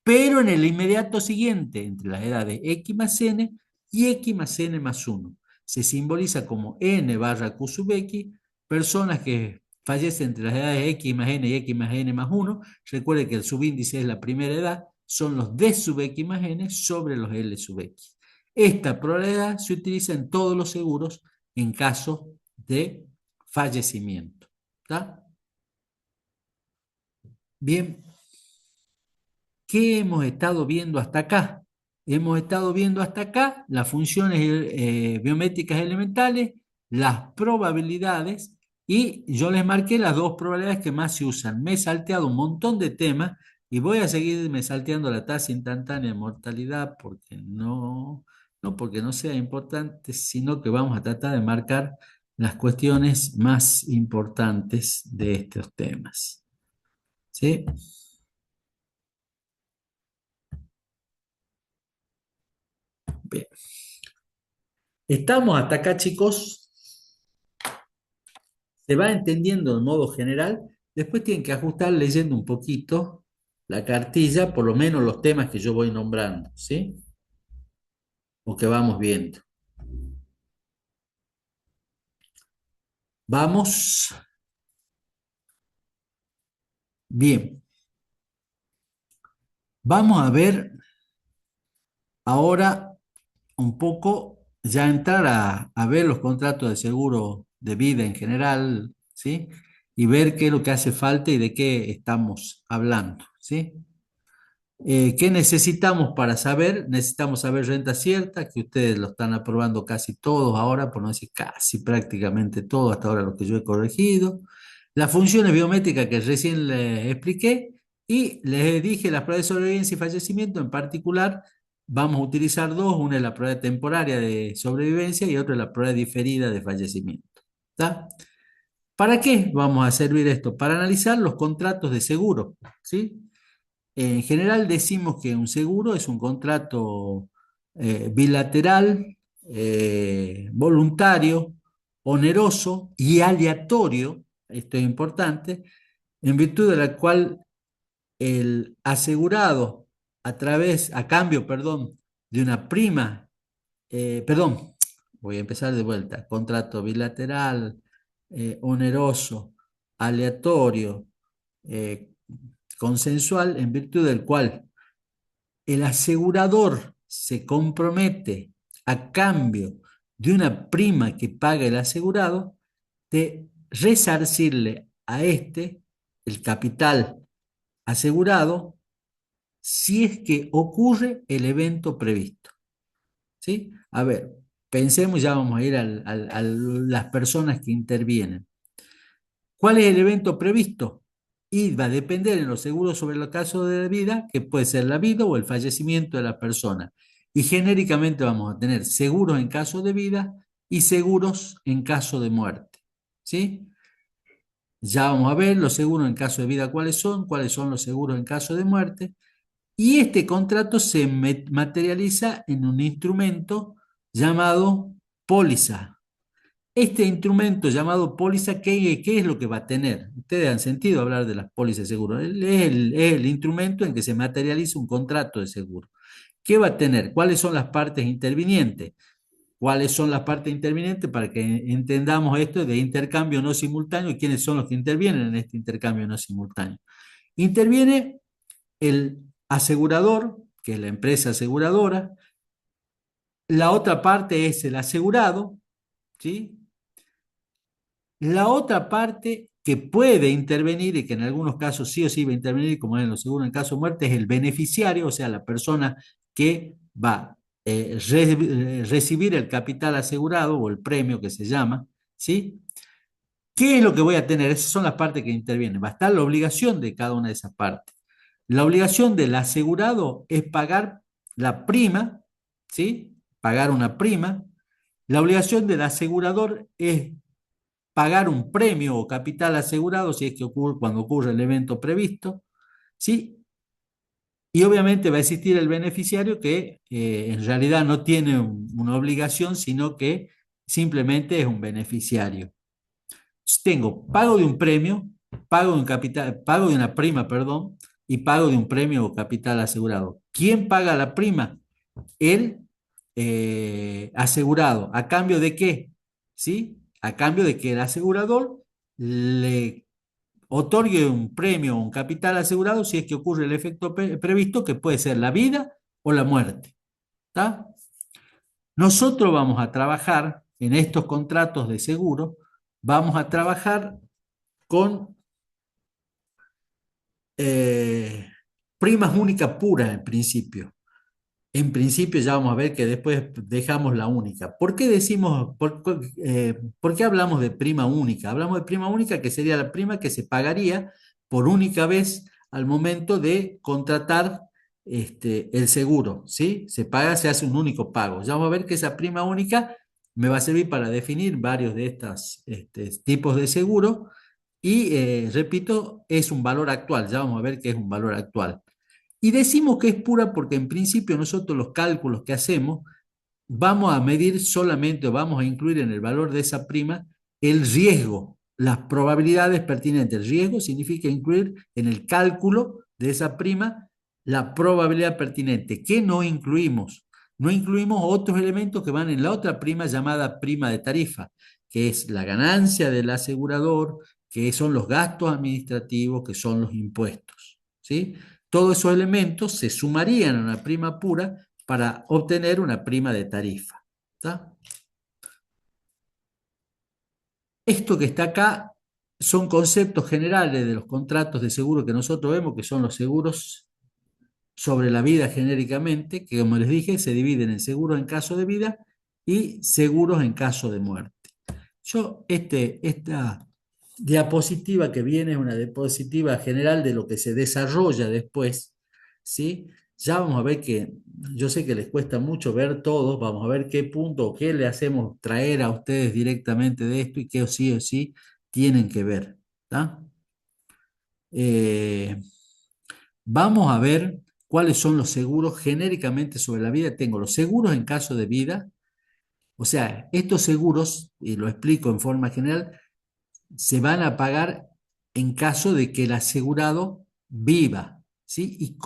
pero en el inmediato siguiente, entre las edades x más n y x más n más 1. Se simboliza como n barra q sub x, personas que fallecen entre las edades x más n y x más n más 1. Recuerde que el subíndice es la primera edad, son los d sub x más n sobre los l sub x. Esta probabilidad se utiliza en todos los seguros en caso de fallecimiento. ¿Está? Bien. ¿Qué hemos estado viendo hasta acá? Hemos estado viendo hasta acá las funciones biométricas elementales, las probabilidades, y yo les marqué las dos probabilidades que más se usan. Me he salteado un montón de temas y voy a seguirme salteando la tasa instantánea de mortalidad porque no porque no sea importante, sino que vamos a tratar de marcar las cuestiones más importantes de estos temas. ¿Sí? Bien. Estamos hasta acá, chicos. Se va entendiendo de modo general. Después tienen que ajustar leyendo un poquito la cartilla, por lo menos los temas que yo voy nombrando, ¿sí? O que vamos viendo. Vamos. Bien. Vamos a ver ahora un poco, ya entrar a ver los contratos de seguro de vida en general, ¿sí? Y ver qué es lo que hace falta y de qué estamos hablando, ¿sí? ¿Qué necesitamos para saber? Necesitamos saber renta cierta, que ustedes lo están aprobando casi todos ahora, por no decir casi prácticamente todo, hasta ahora lo que yo he corregido. Las funciones biométricas que recién les expliqué y les dije las pruebas de sobrevivencia y fallecimiento. En particular, vamos a utilizar dos, una es la prueba temporaria de sobrevivencia y otra es la prueba diferida de fallecimiento. ¿Está? ¿Para qué vamos a servir esto? Para analizar los contratos de seguro, ¿sí? En general decimos que un seguro es un contrato bilateral, voluntario, oneroso y aleatorio, esto es importante, en virtud de la cual el asegurado a cambio, perdón, de una prima, perdón, voy a empezar de vuelta, contrato bilateral, oneroso, aleatorio, eh, consensual, en virtud del cual el asegurador se compromete a cambio de una prima que paga el asegurado de resarcirle a este el capital asegurado si es que ocurre el evento previsto. ¿Sí? A ver, pensemos, ya vamos a ir a las personas que intervienen. ¿Cuál es el evento previsto? Y va a depender en los seguros sobre el caso de vida, que puede ser la vida o el fallecimiento de la persona. Y genéricamente vamos a tener seguros en caso de vida y seguros en caso de muerte. ¿Sí? Ya vamos a ver los seguros en caso de vida cuáles son los seguros en caso de muerte. Y este contrato se materializa en un instrumento llamado póliza. Este instrumento llamado póliza, ¿qué es lo que va a tener? Ustedes han sentido hablar de las pólizas de seguro. Es el instrumento en que se materializa un contrato de seguro. ¿Qué va a tener? ¿Cuáles son las partes intervinientes? ¿Cuáles son las partes intervinientes para que entendamos esto de intercambio no simultáneo y quiénes son los que intervienen en este intercambio no simultáneo? Interviene el asegurador, que es la empresa aseguradora. La otra parte es el asegurado, ¿sí? La otra parte que puede intervenir y que en algunos casos sí o sí va a intervenir, como en los seguros en caso de muerte, es el beneficiario, o sea, la persona que va a recibir el capital asegurado o el premio que se llama, ¿sí? ¿Qué es lo que voy a tener? Esas son las partes que intervienen. Va a estar la obligación de cada una de esas partes. La obligación del asegurado es pagar la prima, ¿sí? Pagar una prima. La obligación del asegurador es pagar un premio o capital asegurado si es que ocurre cuando ocurre el evento previsto, ¿sí? Y obviamente va a existir el beneficiario que en realidad no tiene una obligación, sino que simplemente es un beneficiario. Tengo pago de un premio, pago de una prima, perdón, y pago de un premio o capital asegurado. ¿Quién paga la prima? El asegurado. ¿A cambio de qué? ¿Sí? A cambio de que el asegurador le otorgue un premio o un capital asegurado si es que ocurre el efecto previsto, que puede ser la vida o la muerte. ¿Está? Nosotros vamos a trabajar en estos contratos de seguro, vamos a trabajar con eh, primas únicas puras en principio. En principio ya vamos a ver que después dejamos la única. ¿Por qué decimos, por qué hablamos de prima única? Hablamos de prima única que sería la prima que se pagaría por única vez al momento de contratar el seguro, ¿sí? Se paga, se hace un único pago. Ya vamos a ver que esa prima única me va a servir para definir varios de estos tipos de seguro y, repito, es un valor actual. Ya vamos a ver que es un valor actual. Y decimos que es pura porque en principio nosotros los cálculos que hacemos vamos a medir solamente o vamos a incluir en el valor de esa prima el riesgo, las probabilidades pertinentes. El riesgo significa incluir en el cálculo de esa prima la probabilidad pertinente. ¿Qué no incluimos? No incluimos otros elementos que van en la otra prima llamada prima de tarifa, que es la ganancia del asegurador, que son los gastos administrativos, que son los impuestos. ¿Sí? Todos esos elementos se sumarían a una prima pura para obtener una prima de tarifa. ¿Está? Esto que está acá son conceptos generales de los contratos de seguro que nosotros vemos, que son los seguros sobre la vida genéricamente, que como les dije, se dividen en seguros en caso de vida y seguros en caso de muerte. Esta diapositiva que viene es una diapositiva general de lo que se desarrolla después, ¿sí? Ya vamos a ver que, yo sé que les cuesta mucho ver todos, vamos a ver qué punto o qué le hacemos traer a ustedes directamente de esto y qué o sí tienen que ver, ¿tá? Vamos a ver cuáles son los seguros genéricamente sobre la vida. Tengo los seguros en caso de vida, o sea, estos seguros, y lo explico en forma general, se van a pagar en caso de que el asegurado viva, ¿sí? ¿Y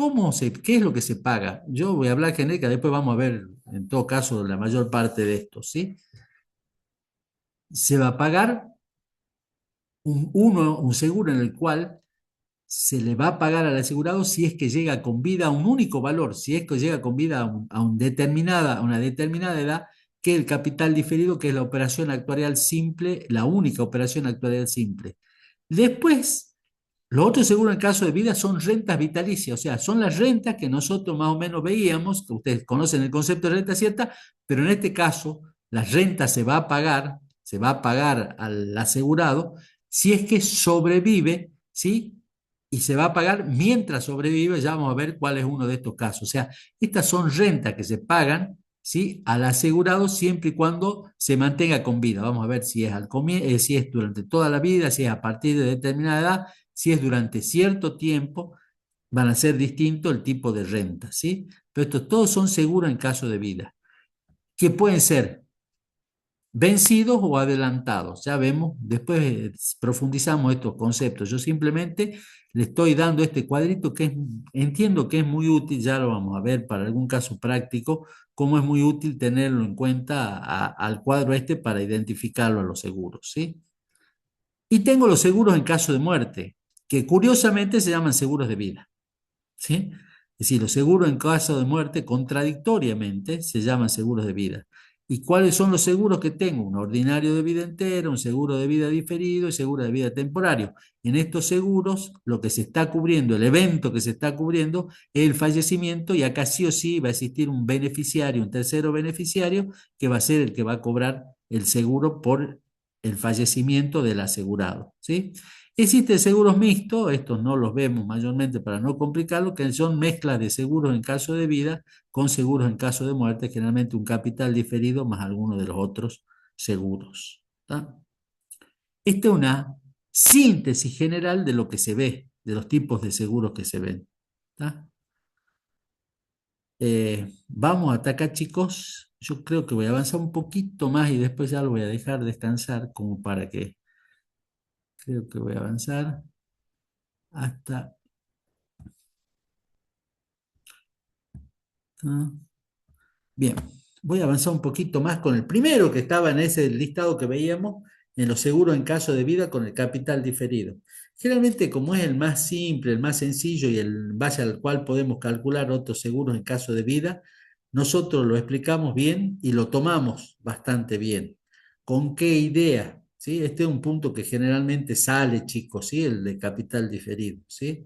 qué es lo que se paga? Yo voy a hablar genérica, después vamos a ver, en todo caso, la mayor parte de esto, ¿sí? Se va a pagar un seguro en el cual se le va a pagar al asegurado si es que llega con vida a un único valor, si es que llega con vida a una determinada edad, que el capital diferido, que es la operación actuarial simple, la única operación actuarial simple. Después, los otros seguros en caso de vida son rentas vitalicias, o sea, son las rentas que nosotros más o menos veíamos, que ustedes conocen el concepto de renta cierta, pero en este caso, la renta se va a pagar al asegurado si es que sobrevive, ¿sí? Y se va a pagar mientras sobrevive, ya vamos a ver cuál es uno de estos casos. O sea, estas son rentas que se pagan, ¿sí? Al asegurado siempre y cuando se mantenga con vida. Vamos a ver si es, si es durante toda la vida, si es a partir de determinada edad, si es durante cierto tiempo, van a ser distintos el tipo de renta, ¿sí? Pero estos todos son seguros en caso de vida, que pueden ser vencidos o adelantados. Ya vemos, después profundizamos estos conceptos. Yo simplemente le estoy dando este cuadrito entiendo que es muy útil, ya lo vamos a ver para algún caso práctico, cómo es muy útil tenerlo en cuenta al cuadro para identificarlo a los seguros, ¿sí? Y tengo los seguros en caso de muerte, que curiosamente se llaman seguros de vida, ¿sí? Es decir, los seguros en caso de muerte contradictoriamente se llaman seguros de vida. ¿Y cuáles son los seguros que tengo? Un ordinario de vida entera, un seguro de vida diferido y seguro de vida temporario. En estos seguros, lo que se está cubriendo, el evento que se está cubriendo, es el fallecimiento y acá sí o sí va a existir un beneficiario, un tercero beneficiario, que va a ser el que va a cobrar el seguro por el fallecimiento del asegurado, ¿sí? Existen seguros mixtos, estos no los vemos mayormente para no complicarlo, que son mezclas de seguros en caso de vida con seguros en caso de muerte, generalmente un capital diferido más alguno de los otros seguros. ¿Tá? Esta es una síntesis general de lo que se ve, de los tipos de seguros que se ven. ¿Tá? Vamos hasta acá, chicos. Yo creo que voy a avanzar un poquito más y después ya lo voy a dejar descansar como para que... Creo que voy a avanzar. hasta... ¿no? Bien, voy a avanzar un poquito más con el primero que estaba en ese listado que veíamos, en los seguros en caso de vida con el capital diferido. Generalmente, como es el más simple, el más sencillo y el en base al cual podemos calcular otros seguros en caso de vida, nosotros lo explicamos bien y lo tomamos bastante bien. ¿Con qué idea? ¿Sí? Este es un punto que generalmente sale, chicos, ¿sí? El de capital diferido, ¿sí?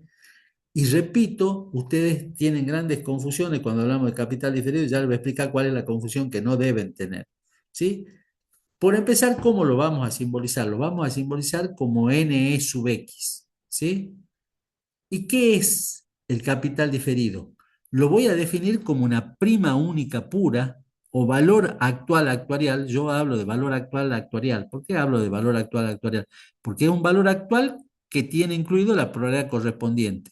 Y repito, ustedes tienen grandes confusiones cuando hablamos de capital diferido, ya les voy a explicar cuál es la confusión que no deben tener, ¿sí? Por empezar, ¿cómo lo vamos a simbolizar? Lo vamos a simbolizar como NE sub X, ¿sí? ¿Y qué es el capital diferido? Lo voy a definir como una prima única pura o valor actual actuarial. Yo hablo de valor actual actuarial. ¿Por qué hablo de valor actual actuarial? Porque es un valor actual que tiene incluido la probabilidad correspondiente.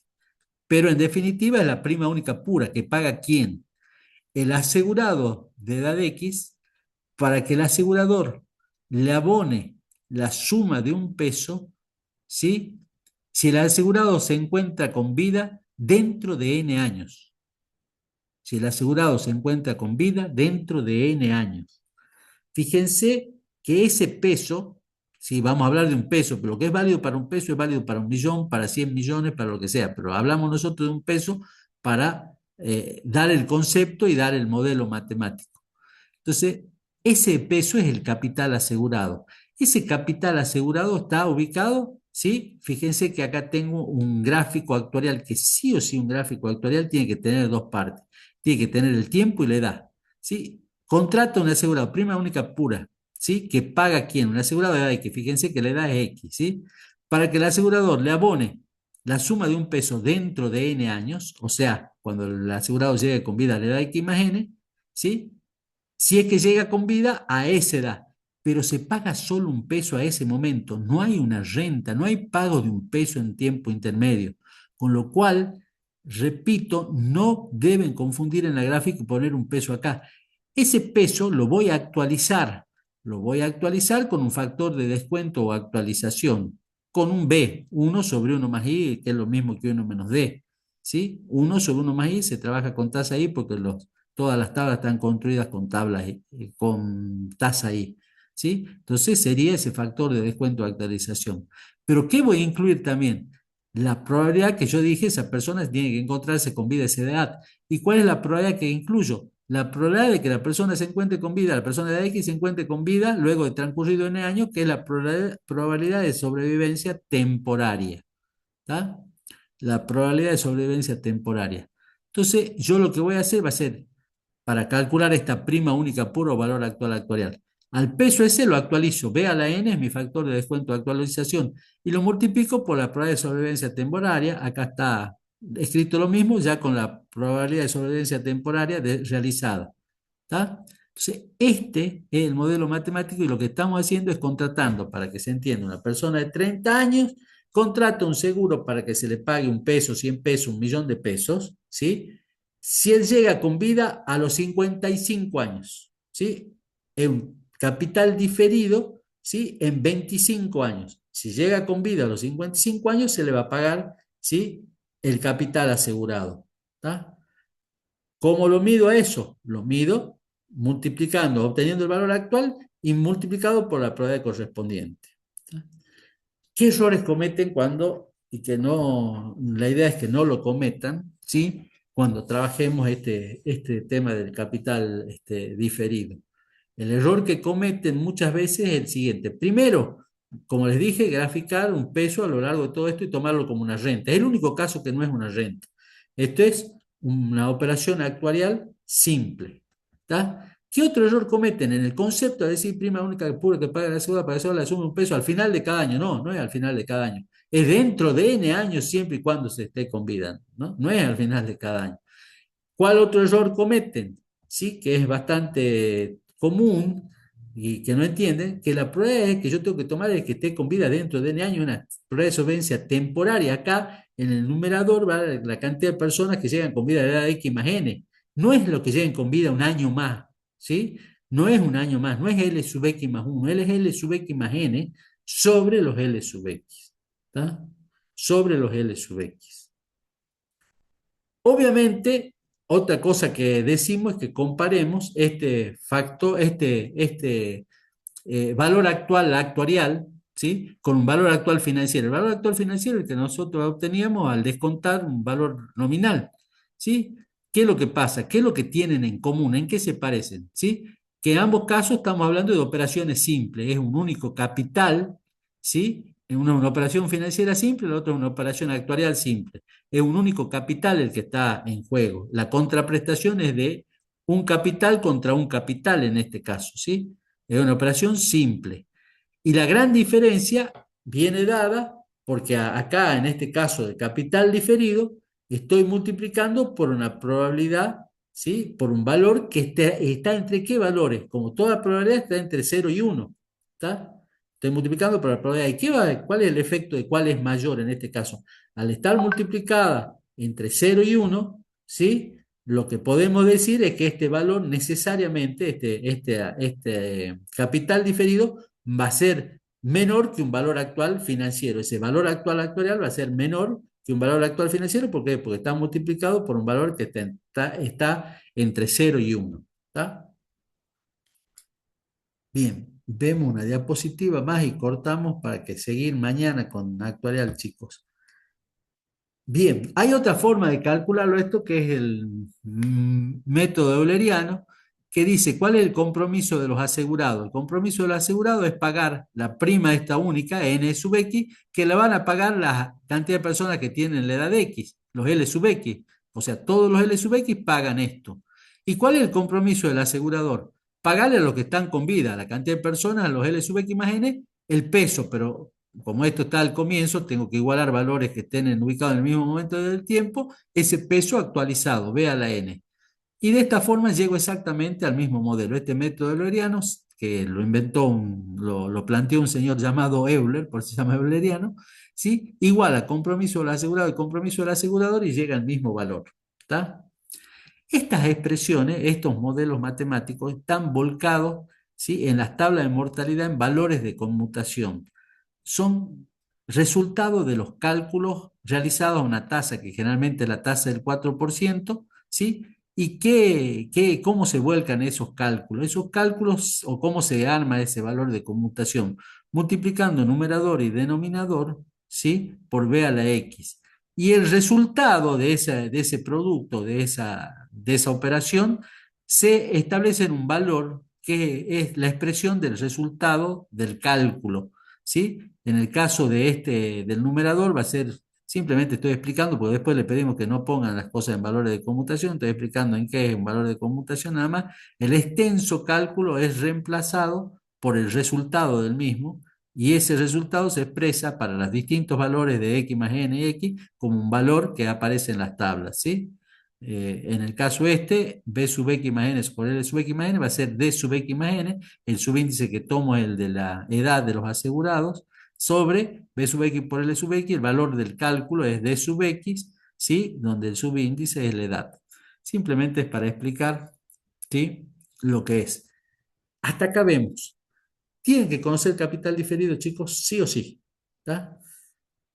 Pero en definitiva es la prima única pura que paga quién, el asegurado de edad X, para que el asegurador le abone la suma de un peso, ¿sí? Si el asegurado se encuentra con vida dentro de N años. Si el asegurado se encuentra con vida dentro de N años. Fíjense que ese peso, si vamos a hablar de un peso, pero lo que es válido para un peso es válido para 1.000.000, para 100 millones, para lo que sea, pero hablamos nosotros de un peso para dar el concepto y dar el modelo matemático. Entonces, ese peso es el capital asegurado. Ese capital asegurado está ubicado, ¿sí? Fíjense que acá tengo un gráfico actuarial, que sí o sí un gráfico actuarial tiene que tener dos partes. Tiene que tener el tiempo y la edad, ¿sí? Contrata un asegurado, prima única pura, ¿sí? Que paga quién, un asegurado de edad X, fíjense que la edad es X, ¿sí? Para que el asegurador le abone la suma de un peso dentro de N años, o sea, cuando el asegurado llegue con vida a la edad X más N, ¿sí? Si es que llega con vida a esa edad, pero se paga solo un peso a ese momento, no hay una renta, no hay pago de un peso en tiempo intermedio, con lo cual, repito, no deben confundir en la gráfica y poner un peso acá. Ese peso lo voy a actualizar con un factor de descuento o actualización, con un B, 1 sobre 1 más I, que es lo mismo que 1 menos D, ¿sí? 1 sobre 1 más I se trabaja con tasa I porque todas las tablas están construidas con tablas, con tasa I, ¿sí? Entonces sería ese factor de descuento de actualización. Pero ¿qué voy a incluir también? La probabilidad que yo dije, esa persona tiene que encontrarse con vida a esa edad. ¿Y cuál es la probabilidad que incluyo? La probabilidad de que la persona se encuentre con vida, la persona de X se encuentre con vida luego de transcurrido N años, que es la probabilidad de sobrevivencia temporaria. ¿Está? La probabilidad de sobrevivencia temporaria. Entonces, yo lo que voy a hacer va a ser, para calcular esta prima única pura o valor actual actuarial, al peso ese lo actualizo, B a la N es mi factor de descuento de actualización, y lo multiplico por la probabilidad de sobrevivencia temporaria. Acá está escrito lo mismo, ya con la probabilidad de sobrevivencia temporaria realizada. ¿Está? Entonces, este es el modelo matemático y lo que estamos haciendo es contratando, para que se entienda, una persona de 30 años contrata un seguro para que se le pague un peso, 100 pesos, 1.000.000 de pesos, ¿sí? Si él llega con vida a los 55 años, ¿sí? Es un capital diferido, ¿sí? En 25 años. Si llega con vida a los 55 años, se le va a pagar, ¿sí? El capital asegurado. ¿Está? ¿Cómo lo mido a eso? Lo mido multiplicando, obteniendo el valor actual y multiplicado por la probabilidad correspondiente. ¿Está? ¿Qué errores cometen cuando, y que no, la idea es que no lo cometan, ¿sí? Cuando trabajemos este tema del capital diferido? El error que cometen muchas veces es el siguiente. Primero, como les dije, graficar un peso a lo largo de todo esto y tomarlo como una renta. Es el único caso que no es una renta. Esto es una operación actuarial simple. ¿Está? ¿Qué otro error cometen en el concepto de decir prima única pura que paga la asegurada para que se le asume un peso al final de cada año? No, no es al final de cada año. Es dentro de N años siempre y cuando se esté con vida, ¿no? No es al final de cada año. ¿Cuál otro error cometen? ¿Sí? Que es bastante común y que no entienden, que la prueba que yo tengo que tomar es que esté con vida dentro de N años, una prueba de solvencia temporaria. Acá en el numerador va la cantidad de personas que llegan con vida de edad X más N. No es lo que lleguen con vida un año más, ¿sí? No es un año más, no es L sub X más 1, L es L sub X más N sobre los L sub X. ¿Está? sobre los L sub X. Obviamente, otra cosa que decimos es que comparemos este factor, valor actual actuarial, ¿sí? Con un valor actual financiero. El valor actual financiero es el que nosotros obteníamos al descontar un valor nominal, ¿sí? ¿Qué es lo que pasa? ¿Qué es lo que tienen en común? ¿En qué se parecen? ¿Sí? Que en ambos casos estamos hablando de operaciones simples, es un único capital, ¿sí? Una operación financiera simple, la otra es una operación actuarial simple. Es un único capital el que está en juego. La contraprestación es de un capital contra un capital en este caso, ¿sí? Es una operación simple. Y la gran diferencia viene dada porque acá, en este caso de capital diferido, estoy multiplicando por una probabilidad, ¿sí? Por un valor que está entre qué valores. Como toda probabilidad está entre 0 y 1. ¿Está? Estoy multiplicando por la probabilidad. ¿Cuál es el efecto de cuál es mayor en este caso? Al estar multiplicada entre 0 y 1, ¿sí? Lo que podemos decir es que este valor necesariamente, este capital diferido, va a ser menor que un valor actual financiero. Ese valor actual actuarial va a ser menor que un valor actual financiero. ¿Por qué? Porque está multiplicado por un valor que está entre 0 y 1. ¿Está? Bien, vemos una diapositiva más y cortamos para que seguir mañana con actuarial, chicos. Bien, hay otra forma de calcularlo esto que es el método euleriano, que dice cuál es el compromiso de los asegurados. El compromiso de los asegurados es pagar la prima esta única, N sub X, que la van a pagar la cantidad de personas que tienen la edad X, los L sub X. O sea, todos los L sub X pagan esto. ¿Y cuál es el compromiso del asegurador? Pagarle a los que están con vida, a la cantidad de personas, a los L sub X más N, el peso, pero como esto está al comienzo, tengo que igualar valores que estén ubicados en el mismo momento del tiempo, ese peso actualizado, B a la N. Y de esta forma llego exactamente al mismo modelo. Este método euleriano, que lo lo planteó un señor llamado Euler, por eso se llama euleriano, ¿sí? Iguala compromiso del asegurado y compromiso del asegurador y llega al mismo valor. ¿Está? Estas expresiones, estos modelos matemáticos, están volcados, ¿sí? En las tablas de mortalidad en valores de conmutación. Son resultado de los cálculos realizados a una tasa que generalmente es la tasa del 4%, ¿sí? ¿Y cómo se vuelcan esos cálculos? Esos cálculos o cómo se arma ese valor de conmutación, multiplicando numerador y denominador, ¿sí? Por B a la X. Y el resultado de ese producto, de esa operación, se establece en un valor que es la expresión del resultado del cálculo, ¿sí? En el caso del numerador va a ser, simplemente estoy explicando, porque después le pedimos que no pongan las cosas en valores de conmutación, estoy explicando en qué es un valor de conmutación nada más. El extenso cálculo es reemplazado por el resultado del mismo, y ese resultado se expresa para los distintos valores de X más N y X como un valor que aparece en las tablas, ¿sí? En el caso B sub X más N por L sub X más N va a ser D sub X más N, el subíndice que tomo es el de la edad de los asegurados, sobre B sub X por L sub X, el valor del cálculo es D sub X, ¿sí? Donde el subíndice es la edad. Simplemente es para explicar, ¿sí? Lo que es. Hasta acá vemos. Tienen que conocer capital diferido, chicos, sí o sí. ¿Está?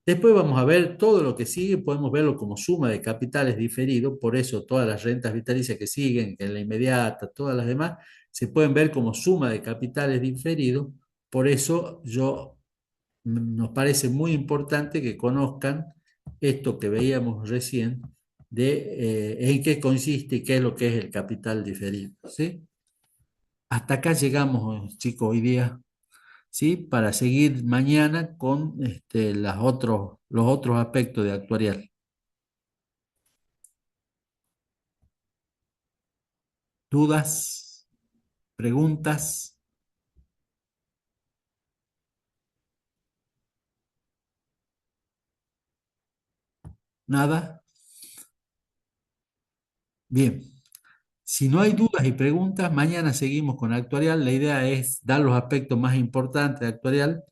Después vamos a ver todo lo que sigue, podemos verlo como suma de capitales diferidos, por eso todas las rentas vitalicias que siguen, que es la inmediata, todas las demás, se pueden ver como suma de capitales diferidos, por eso nos parece muy importante que conozcan esto que veíamos recién, de en qué consiste y qué es lo que es el capital diferido, ¿sí? Hasta acá llegamos, chicos, hoy día. ¿Sí? Para seguir mañana con los otros aspectos de actuarial. ¿Dudas? ¿Preguntas? ¿Nada? Bien. Si no hay dudas y preguntas, mañana seguimos con actuarial. La idea es dar los aspectos más importantes de actuarial.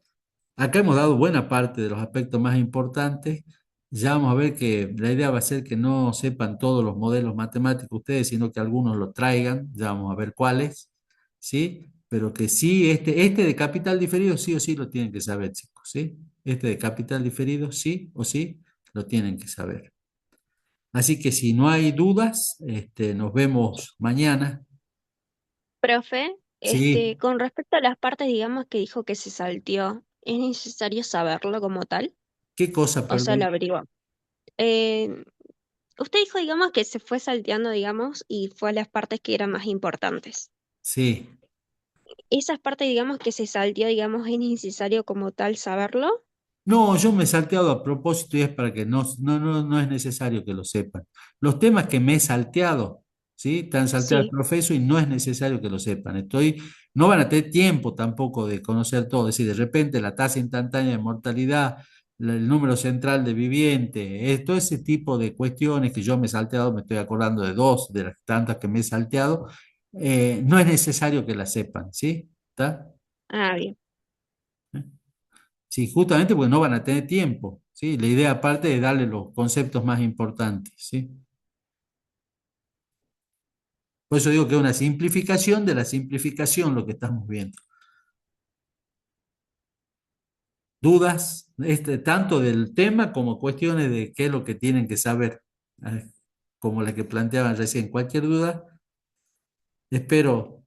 Acá hemos dado buena parte de los aspectos más importantes. Ya vamos a ver que la idea va a ser que no sepan todos los modelos matemáticos ustedes, sino que algunos los traigan. Ya vamos a ver cuáles, ¿sí? pero que sí, este de capital diferido sí o sí lo tienen que saber, chicos, ¿sí? Este de capital diferido sí o sí lo tienen que saber. Así que si no hay dudas, nos vemos mañana. Profe, Sí, con respecto a las partes, digamos, que dijo que se salteó, ¿es necesario saberlo como tal? ¿qué cosa, O sea, lo perdón? averiguó. Eh, Usted dijo, digamos, que se fue salteando, digamos, y fue a las partes que eran más importantes. Sí. Esas partes, digamos, que se salteó, digamos, ¿es necesario como tal saberlo? No, yo me he salteado a propósito y es para que no es necesario que lo sepan. Los temas que me he salteado, ¿sí? Están salteados al Sí. profeso y no es necesario que lo sepan. No van a tener tiempo tampoco de conocer todo. Es decir, de repente la tasa instantánea de mortalidad, el número central de viviente, todo ese tipo de cuestiones que yo me he salteado, me estoy acordando de dos de las tantas que me he salteado, no es necesario que las sepan, ¿sí? ¿Está? Ah, bien. Sí, justamente porque no van a tener tiempo, ¿sí? La idea aparte es darle los conceptos más importantes, ¿sí? Por eso digo que es una simplificación de la simplificación lo que estamos viendo. Dudas, tanto del tema como cuestiones de qué es lo que tienen que saber, como la que planteaban recién. Cualquier duda, espero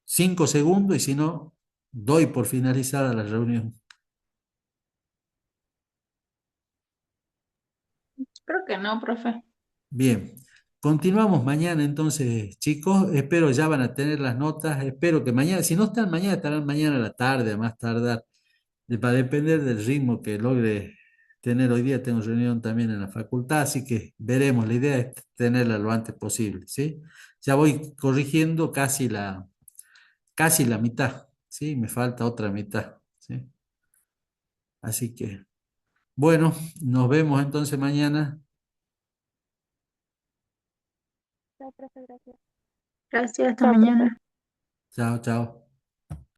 5 segundos y si no, doy por finalizada la reunión. Creo que no, profe. Bien, continuamos mañana entonces, chicos. Espero ya van a tener las notas. Espero que mañana, si no están mañana, estarán mañana a la tarde, a más tardar. Va a depender del ritmo que logre tener hoy día. Tengo reunión también en la facultad, así que veremos. La idea es tenerla lo antes posible, ¿sí? Ya voy corrigiendo casi la mitad, ¿sí? Me falta otra mitad, ¿sí? Así que, bueno, nos vemos entonces mañana. Chao, profe, gracias. Gracias, hasta Chao, profe. mañana. Chao, chao.